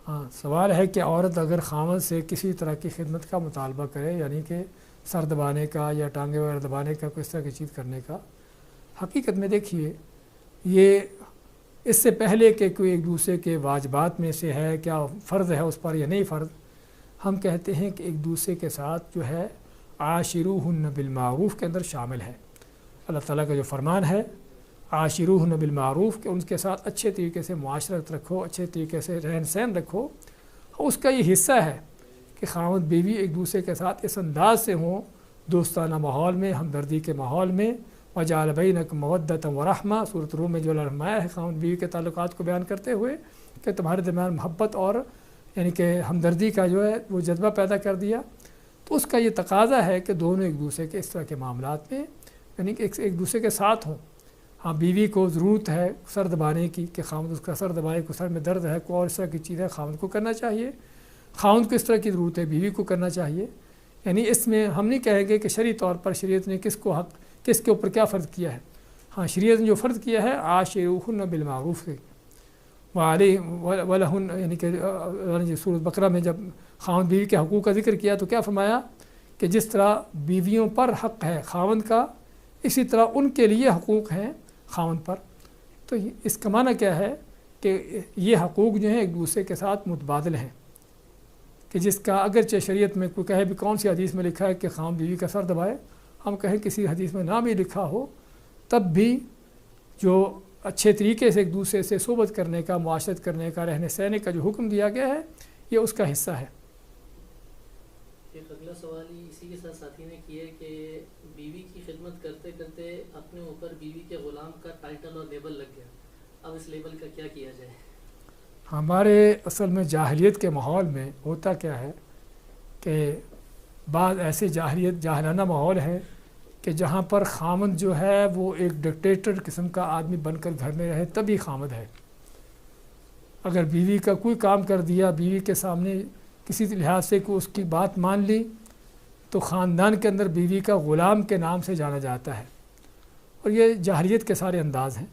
S1: ہاں، سوال ہے کہ عورت اگر خاوند سے کسی طرح کی خدمت کا مطالبہ کرے، یعنی کہ سر دبانے کا یا ٹانگیں وغیرہ دبانے کا، کوئی اس طرح کی چیز کرنے کا، حقیقت میں دیکھیے یہ اس سے پہلے کہ کوئی ایک دوسرے کے واجبات میں سے ہے، کیا فرض ہے اس پر یا نہیں فرض، ہم کہتے ہیں کہ ایک دوسرے کے ساتھ جو ہے عاشروہن بالمعروف کے اندر شامل ہے۔ اللہ تعالیٰ کا جو فرمان ہے عاشروہن بالمعروف کہ ان کے ساتھ اچھے طریقے سے معاشرت رکھو، اچھے طریقے سے رہن سہن رکھو، اس کا یہ حصہ ہے کہ خاوند بیوی ایک دوسرے کے ساتھ اس انداز سے ہوں، دوستانہ ماحول میں، ہمدردی کے ماحول میں۔ وجعل بینکم مودۃ ورحمہ، سورۃ روم میں جو فرمایا ہے خاوند بیوی کے تعلقات کو بیان کرتے ہوئے کہ تمہارے درمیان محبت اور یعنی کہ ہمدردی کا جو ہے وہ جذبہ پیدا کر دیا، تو اس کا یہ تقاضا ہے کہ دونوں ایک دوسرے کے اس طرح کے معاملات میں یعنی کہ ایک دوسرے کے ساتھ ہوں۔ ہاں بیوی کو ضرورت ہے سر دبانے کی کہ خاوند اس کا سر دبائے، کو سر میں درد ہے، کوئی اور اس طرح کی چیز ہے خاوند کو کرنا چاہیے، خاوند کو اس طرح کی ضرورت ہے بیوی کو کرنا چاہیے۔ یعنی اس میں ہم نہیں کہیں گے کہ شرعی طور پر شریعت نے کس کے اوپر کیا فرض کیا ہے۔ ہاں شریعت نے جو فرض کیا ہے عاشروہن بالمعروف سے ولہن، یعنی کہ سورۃ بقرہ میں جب خاوند بیوی کے حقوق کا ذکر کیا تو کیا فرمایا کہ جس طرح بیویوں پر حق ہے خاوند کا، اسی طرح ان کے لیے حقوق ہیں خاوند پر۔ تو اس کا معنی کیا ہے کہ یہ حقوق جو ہیں ایک دوسرے کے ساتھ متبادل ہیں، کہ جس کا اگرچہ شریعت میں کوئی کہے بھی کون سی حدیث میں لکھا ہے کہ خاوند بیوی کا سر دبائے، ہم کہیں کسی حدیث میں نہ بھی لکھا ہو، تب بھی جو اچھے طریقے سے ایک دوسرے سے صحبت کرنے کا، معاشرت کرنے کا، رہنے سہنے کا جو حکم دیا گیا ہے یہ اس کا حصہ ہے۔
S2: ایک اگلا سوال ہی اسی کے ساتھ ساتھی نے کیا ہے کہ بیوی کی خدمت کرتے کرتے اپنے اوپر بیوی کے غلام کا ٹائٹل اور لیبل لگ گیا، اب اس لیبل کا کیا کیا جائے؟
S1: ہمارے اصل میں جاہلیت کے ماحول میں ہوتا کیا ہے کہ بعض ایسے جاہلانہ ماحول ہے کہ جہاں پر خامد جو ہے وہ ایک ڈکٹیٹر قسم کا آدمی بن کر گھر میں رہے تبھی خامد ہے۔ اگر بیوی کا کوئی کام کر دیا، بیوی کے سامنے کسی لحاظ سے کوئی اس کی بات مان لی، تو خاندان کے اندر بیوی کا غلام کے نام سے جانا جاتا ہے، اور یہ جاہلیت کے سارے انداز ہیں۔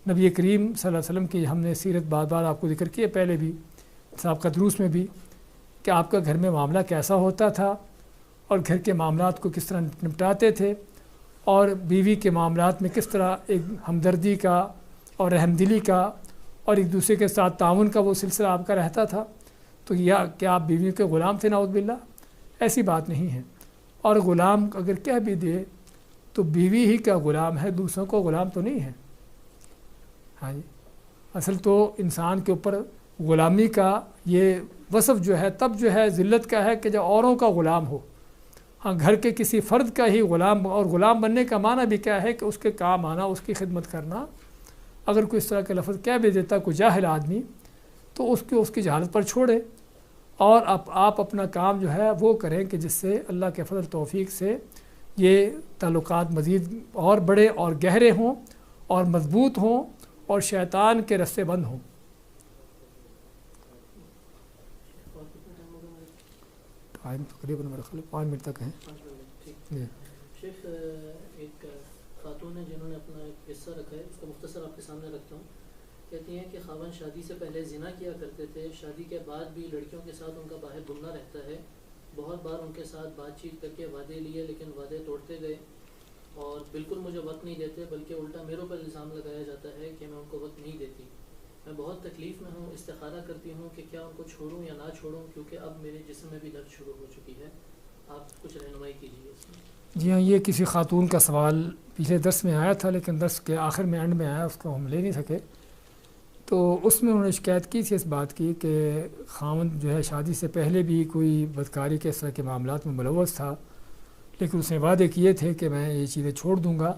S1: نبی کریم صلی اللہ علیہ وسلم کی ہم نے سیرت بار بار آپ کو ذکر کی ہے پہلے بھی، سابقہ دروس میں بھی، کہ آپ کا گھر میں معاملہ کیسا ہوتا تھا اور گھر کے معاملات کو کس طرح نپٹاتے تھے، اور بیوی کے معاملات میں کس طرح ایک ہمدردی کا اور رحم دلی کا اور ایک دوسرے کے ساتھ تعاون کا وہ سلسلہ آپ کا رہتا تھا۔ تو کیا آپ بیوی کے غلام تھے؟ نعوذ باللہ، ایسی بات نہیں ہے۔ اور غلام اگر کہہ بھی دے تو بیوی ہی کا غلام ہے، دوسروں کو غلام تو نہیں ہے۔ ہاں جی، اصل تو انسان کے اوپر غلامی کا یہ وصف جو ہے تب جو ہے ذلت کا ہے کہ جب اوروں کا غلام ہو۔ ہاں گھر کے کسی فرد کا ہی غلام، اور غلام بننے کا معنی بھی کیا ہے کہ اس کے کام آنا، اس کی خدمت کرنا۔ اگر کوئی اس طرح کے لفظ کہہ بھی دیتا کوئی جاہل آدمی تو اس کی جہالت پر چھوڑے، اور آپ اپنا کام جو ہے وہ کریں کہ جس سے اللہ کے فضل توفیق سے یہ تعلقات مزید اور بڑے اور گہرے ہوں اور مضبوط ہوں اور شیطان کے رستے بند ہوں۔ ٹائم تقریباً میرے خیال 5 منٹ تک ہیں۔ جی
S2: شیخ، ایک خاتون ہے جنہوں نے اپنا ایک قصہ رکھا ہے، اس کو مختصر آپ کے سامنے رکھتا ہوں۔ کہتی ہیں کہ خاوند شادی سے پہلے زنا کیا کرتے تھے، شادی کے بعد بھی لڑکیوں کے ساتھ ان کا باہر گھومنا رہتا ہے، بہت بار ان کے ساتھ بات چیت کر کے وعدے لیے لیکن وعدے توڑتے گئے، اور بالکل مجھے وقت نہیں دیتے، بلکہ الٹا میرے پر الزام لگایا جاتا ہے کہ میں ان کو وقت نہیں دیتی۔ میں بہت تکلیف میں ہوں، استخارہ کرتی ہوں کہ کیا ان کو چھوڑوں یا نہ چھوڑوں، کیونکہ اب میرے جسم میں بھی درد شروع ہو چکی ہے۔ آپ کچھ رہنمائی کیجیے اس میں۔
S1: جی ہاں، یہ کسی خاتون کا سوال پچھلے درس میں آیا تھا، لیکن درس کے آخر میں اینڈ میں آیا، اس کو ہم لے نہیں سکے۔ تو اس میں انہوں نے شکایت کی تھی اس بات کی کہ خاوند جو ہے شادی سے پہلے بھی کوئی بدکاری کے اس طرح کے معاملات میں ملوث تھا، لیکن اس نے وعدے کیے تھے کہ میں یہ چیزیں چھوڑ دوں گا،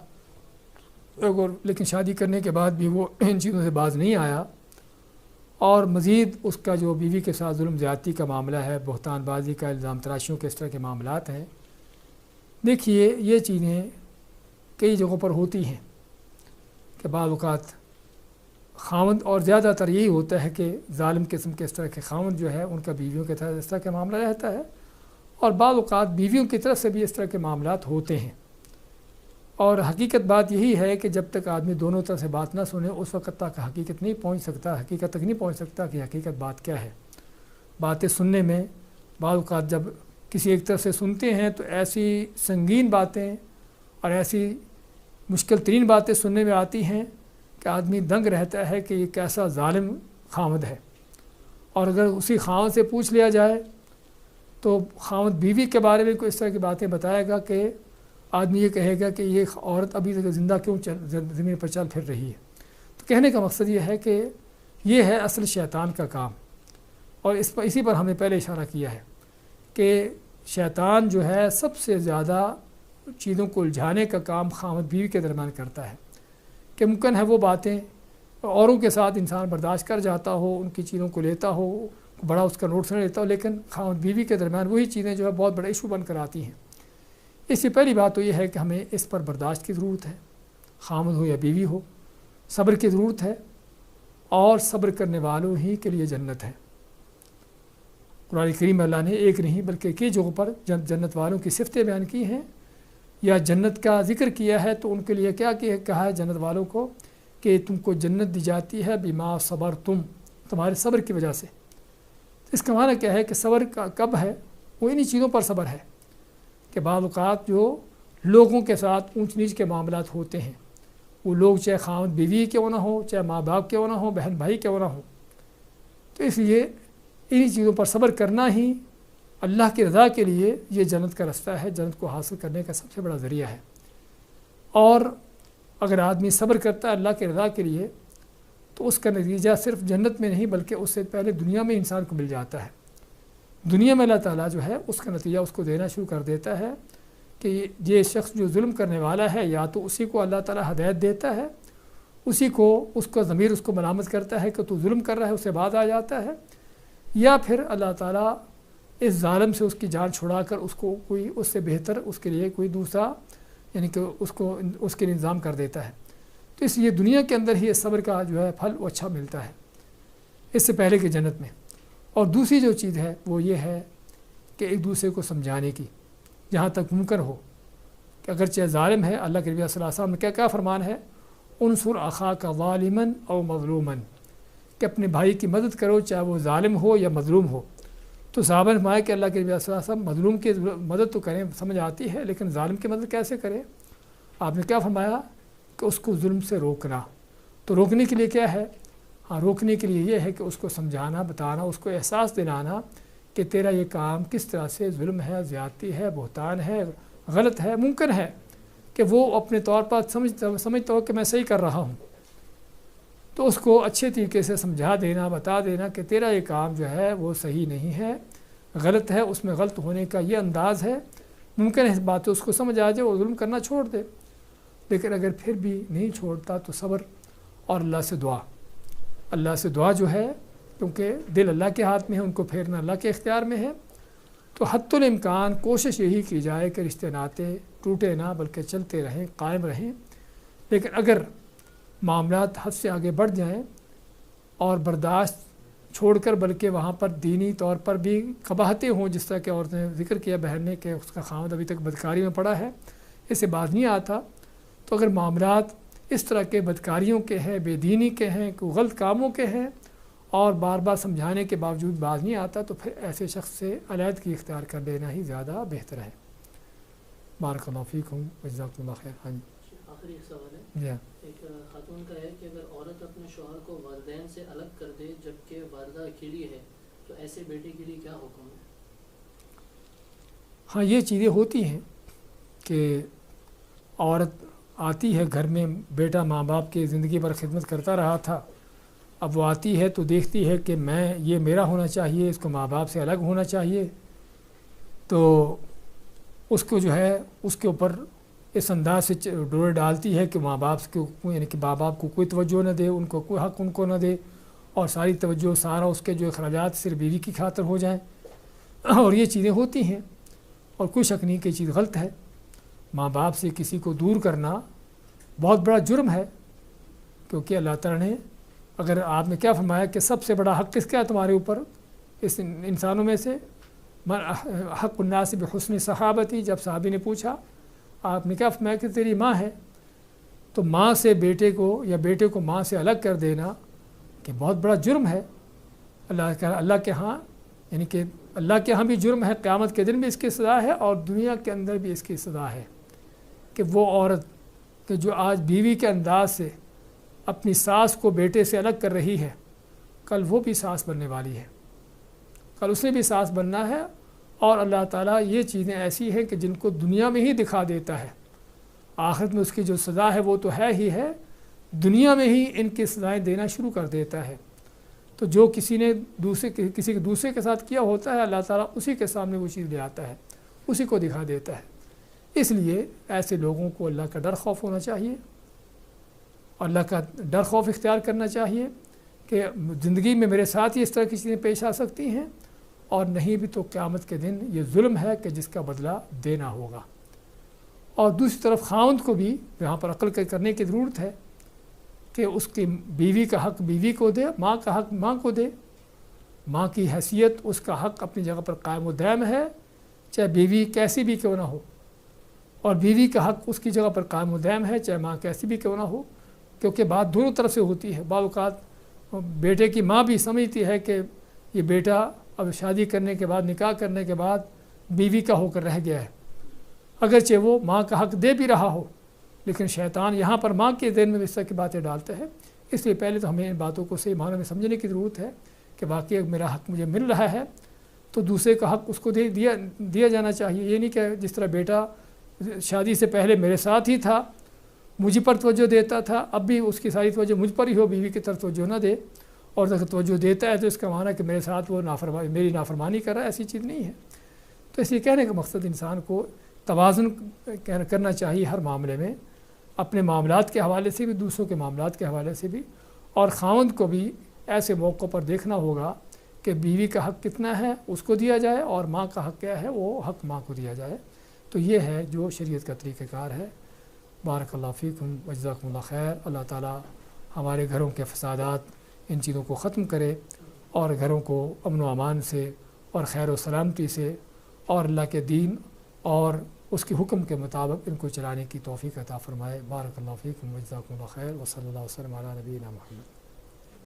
S1: لیکن شادی کرنے کے بعد بھی وہ ان چیزوں سے باز نہیں آیا، اور مزید اس کا جو بیوی کے ساتھ ظلم زیادتی کا معاملہ ہے، بہتان بازی کا، الزام تراشیوں کے اس طرح کے معاملات ہیں۔ دیکھیے یہ چیزیں کئی جگہوں پر ہوتی ہیں کہ بعض اوقات خاوند، اور زیادہ تر یہی ہوتا ہے کہ ظالم قسم کے اس طرح کے خاوند جو ہے ان کا بیویوں کے ساتھ اس طرح کا معاملہ رہتا ہے، اور بعض اوقات بیویوں کی طرف سے بھی اس طرح کے معاملات ہوتے ہیں۔ اور حقیقت بات یہی ہے کہ جب تک آدمی دونوں طرف سے بات نہ سنے اس وقت تک حقیقت نہیں پہنچ سکتا، حقیقت تک نہیں پہنچ سکتا کہ حقیقت بات کیا ہے۔ باتیں سننے میں بعض اوقات جب کسی ایک طرف سے سنتے ہیں تو ایسی سنگین باتیں اور ایسی مشکل ترین باتیں سننے میں آتی ہیں کہ آدمی دنگ رہتا ہے کہ یہ کیسا ظالم خاوند ہے۔ اور اگر اسی خاوند سے پوچھ لیا جائے تو خاوند بیوی کے بارے میں کوئی اس طرح کی باتیں بتائے گا کہ آدمی یہ کہے گا کہ یہ عورت ابھی تک زندہ کیوں زمین پر چل پھر رہی ہے. تو کہنے کا مقصد یہ ہے کہ یہ ہے اصل شیطان کا کام. اور اسی پر ہم نے پہلے اشارہ کیا ہے کہ شیطان جو ہے سب سے زیادہ چیزوں کو الجھانے کا کام خاوند بیوی کے درمیان کرتا ہے. کہ ممکن ہے وہ باتیں اوروں کے ساتھ انسان برداشت کر جاتا ہو، ان کی چیزوں کو لیتا ہو، بڑا اس کا نوٹس نہ لیتا ہو، لیکن خاوند بیوی کے درمیان وہی چیزیں جو ہے بہت بڑا ایشو بن کر آتی ہیں. اس سے پہلی بات تو یہ ہے کہ ہمیں اس پر برداشت کی ضرورت ہے، خاوند ہو یا بیوی ہو. صبر کی ضرورت ہے، اور صبر کرنے والوں ہی کے لیے جنت ہے. قرآن کریم میں اللہ نے ایک نہیں بلکہ کئی جگہوں پر جب جنت والوں کی صفتیں بیان کی ہیں یا جنت کا ذکر کیا ہے تو ان کے لیے کیا کہا ہے جنت والوں کو کہ تم کو جنت دی جاتی ہے بما صبر تمہارے صبر کی وجہ سے. اس کا معنی کیا ہے کہ صبر کا کب ہے؟ وہ انہی چیزوں پر صبر ہے کہ بعض اوقات جو لوگوں کے ساتھ اونچ نیچ کے معاملات ہوتے ہیں، وہ لوگ چاہے خاوند بیوی کیوں نہ ہو، چاہے ماں باپ کیوں نہ ہو، بہن بھائی کیوں نہ ہو، تو اس لیے انہی چیزوں پر صبر کرنا ہی اللہ کی رضا کے لیے یہ جنت کا رستہ ہے، جنت کو حاصل کرنے کا سب سے بڑا ذریعہ ہے. اور اگر آدمی صبر کرتا ہے اللہ کی رضا کے لیے تو اس کا نتیجہ صرف جنت میں نہیں بلکہ اس سے پہلے دنیا میں انسان کو مل جاتا ہے. دنیا میں اللہ تعالیٰ جو ہے اس کا نتیجہ اس کو دینا شروع کر دیتا ہے کہ یہ شخص جو ظلم کرنے والا ہے یا تو اسی کو اللہ تعالیٰ ہدایت دیتا ہے، اسی کو اس کا ضمیر اس کو ملامت کرتا ہے کہ تو ظلم کر رہا ہے، اسے بعد آ جاتا ہے، یا پھر اللہ تعالیٰ اس ظالم سے اس کی جان چھڑا کر اس کو کوئی اس سے بہتر اس کے لیے کوئی دوسرا یعنی کہ اس کے انتظام کر دیتا ہے. تو اس لیے دنیا کے اندر ہی اس صبر کا جو ہے پھل وہ اچھا ملتا ہے اس سے پہلے کہ جنت میں. اور دوسری جو چیز ہے وہ یہ ہے کہ ایک دوسرے کو سمجھانے کی جہاں تک ممکن ہو کہ اگرچہ ظالم ہے، اللہ کے نبی صلی اللہ علیہ وسلم نے کیا فرمان ہے، انصر اخاک ظالما او مظلوما، کہ اپنے بھائی کی مدد کرو چاہے وہ ظالم ہو یا مظلوم ہو. تو صحابہ نے فرمایا کہ اللہ کے نبی صلی اللہ علیہ وسلم مظلوم کی مدد تو کریں سمجھ آتی ہے، لیکن ظالم کی مدد کیسے کریں؟ آپ نے کیا فرمایا کہ اس کو ظلم سے روکنا. تو روکنے کے لیے کیا ہے؟ روکنے کے لیے یہ ہے کہ اس کو سمجھانا، بتانا، اس کو احساس دلانا کہ تیرا یہ کام کس طرح سے ظلم ہے، زیادتی ہے، بہتان ہے، غلط ہے. ممکن ہے کہ وہ اپنے طور پر سمجھتا ہو کہ میں صحیح کر رہا ہوں، تو اس کو اچھے طریقے سے سمجھا دینا، بتا دینا کہ تیرا یہ کام جو ہے وہ صحیح نہیں ہے، غلط ہے، اس میں غلط ہونے کا یہ انداز ہے. ممکن ہے اس بات اس کو سمجھ آ جائے وہ ظلم کرنا چھوڑ دے، لیکن اگر پھر بھی نہیں چھوڑتا تو صبر اور اللہ سے دعا جو ہے، کیونکہ دل اللہ کے ہاتھ میں ہے، ان کو پھیرنا اللہ کے اختیار میں ہے. تو حتی الامکان کوشش یہی کی جائے کہ رشتے ناطے ٹوٹے نہ بلکہ چلتے رہیں، قائم رہیں. لیکن اگر معاملات حد سے آگے بڑھ جائیں اور برداشت چھوڑ کر بلکہ وہاں پر دینی طور پر بھی قباحتیں ہوں، جس طرح کہ عورت نے ذکر کیا بہن نے کہ اس کا خاوند ابھی تک بدکاری میں پڑا ہے، اس سے باز نہیں آتا، تو اگر معاملات اس طرح کے بدکاریوں کے ہیں، بے دینی کے ہیں، کوئی غلط کاموں کے ہیں اور بار بار سمجھانے کے باوجود باز نہیں آتا، تو پھر ایسے شخص سے علیحدگی اختیار کر لینا ہی زیادہ بہتر ہے. بارک اللہ فیکم جزاکم اللہ خیر. ہاں جی،
S2: آخری ایک سوال ہے.
S1: جی
S2: ایک خاتون کا ہے کہ اگر عورت اپنے شوہر کو والدین سے الگ کر دے جبکہ والدہ اکیلی ہے تو ایسے بیٹے کے لیے کیا حکم ہے؟
S1: ہاں، یہ چیزیں ہوتی ہیں کہ عورت آتی ہے گھر میں، بیٹا ماں باپ کی زندگی بھر خدمت کرتا رہا تھا، اب وہ آتی ہے تو دیکھتی ہے کہ یہ میرا ہونا چاہیے، اس کو ماں باپ سے الگ ہونا چاہیے، تو اس کو جو ہے اس کے اوپر اس انداز سے ڈور ڈالتی ہے کہ ماں باپ کو یعنی کہ ماں باپ کو کوئی توجہ نہ دے، ان کو کوئی حق ان کو نہ دے، اور ساری توجہ سارا اس کے جو اخراجات صرف بیوی کی خاطر ہو جائیں. اور یہ چیزیں ہوتی ہیں، اور کوئی شک نہیں کہ یہ چیز غلط ہے. ماں باپ سے کسی کو دور کرنا بہت بڑا جرم ہے، کیونکہ اللہ تعالیٰ نے اگر آپ نے کیا فرمایا کہ سب سے بڑا حق کس کا ہے تمہارے اوپر اس انسانوں میں سے، حق الناس بحسن صحابتی. جب صحابی نے پوچھا آپ نے کیا فرمایا کہ تیری ماں ہے، تو ماں سے بیٹے کو یا بیٹے کو ماں سے الگ کر دینا کہ بہت بڑا جرم ہے اللہ کے ہاں، یعنی کہ اللہ کے ہاں بھی جرم ہے، قیامت کے دن بھی اس کی سزا ہے اور دنیا کے اندر بھی اس کی سزا ہے کہ وہ عورت کہ جو آج بیوی کے انداز سے اپنی ساس کو بیٹے سے الگ کر رہی ہے، کل وہ بھی ساس بننے والی ہے، کل اس نے بھی ساس بننا ہے اور اللہ تعالیٰ یہ چیزیں ایسی ہیں کہ جن کو دنیا میں ہی دکھا دیتا ہے، آخرت میں اس کی جو سزا ہے وہ تو ہے ہی ہے، دنیا میں ہی ان کی سزائیں دینا شروع کر دیتا ہے۔ تو جو کسی نے کسی دوسرے کے ساتھ کیا ہوتا ہے، اللہ تعالیٰ اسی کے سامنے وہ چیز لے آتا ہے، اسی کو دکھا دیتا ہے۔ اس لیے ایسے لوگوں کو اللہ کا ڈر خوف ہونا چاہیے، اللہ کا ڈر خوف اختیار کرنا چاہیے کہ زندگی میں میرے ساتھ ہی اس طرح کی چیزیں پیش آ سکتی ہیں، اور نہیں بھی تو قیامت کے دن یہ ظلم ہے کہ جس کا بدلہ دینا ہوگا۔ اور دوسری طرف خاوند کو بھی یہاں پر عقل کرنے کی ضرورت ہے کہ اس کی بیوی کا حق بیوی کو دے، ماں کا حق ماں کو دے۔ ماں کی حیثیت، اس کا حق اپنی جگہ پر قائم و دائم ہے، چاہے بیوی کیسی بھی کیوں نہ ہو، اور بیوی کا حق اس کی جگہ پر قائم و دائم ہے، چاہے ماں کیسی بھی کیوں نہ ہو، کیونکہ بات دونوں طرف سے ہوتی ہے۔ بعض اوقات بیٹے کی ماں بھی سمجھتی ہے کہ یہ بیٹا اب شادی کرنے کے بعد، نکاح کرنے کے بعد بیوی کا ہو کر رہ گیا ہے، اگرچہ وہ ماں کا حق دے بھی رہا ہو، لیکن شیطان یہاں پر ماں کے ذہن میں اس طرح کی باتیں ڈالتا ہے۔ اس لیے پہلے تو ہمیں ان باتوں کو صحیح معنوں میں سمجھنے کی ضرورت ہے کہ واقعی میرا حق مجھے مل رہا ہے تو دوسرے کا حق اس کو دیا جانا چاہیے۔ یہ نہیں کہ جس طرح بیٹا شادی سے پہلے میرے ساتھ ہی تھا، مجھ پر توجہ دیتا تھا، اب بھی اس کی ساری توجہ مجھ پر ہی ہو، بیوی کی طرف توجہ نہ دے، اور اگر توجہ دیتا ہے تو اس کا معنی ہے کہ میرے ساتھ وہ میری نافرمانی کر رہا ہے، ایسی چیز نہیں ہے۔ تو اس لیے کہنے کا مقصد انسان کو توازن کرنا چاہیے ہر معاملے میں، اپنے معاملات کے حوالے سے بھی، دوسروں کے معاملات کے حوالے سے بھی، اور خاوند کو بھی ایسے موقع پر دیکھنا ہوگا کہ بیوی کا حق کتنا ہے اس کو دیا جائے، اور ماں کا حق کیا ہے وہ حق ماں کو دیا جائے۔ تو یہ ہے جو شریعت کا طریقہ کار ہے۔ بارک اللہ فیکم وجزاکم اللہ خیر۔ اللہ تعالیٰ ہمارے گھروں کے فسادات، ان چیزوں کو ختم کرے، اور گھروں کو امن و امان سے اور خیر و سلامتی سے اور اللہ کے دین اور اس کے حکم کے مطابق ان کو چلانے کی توفیق عطا فرمائے۔ بارک اللہ فیکم وجزاکم اللہ خیر، وصلی اللہ وسلم علی نبینا محمد۔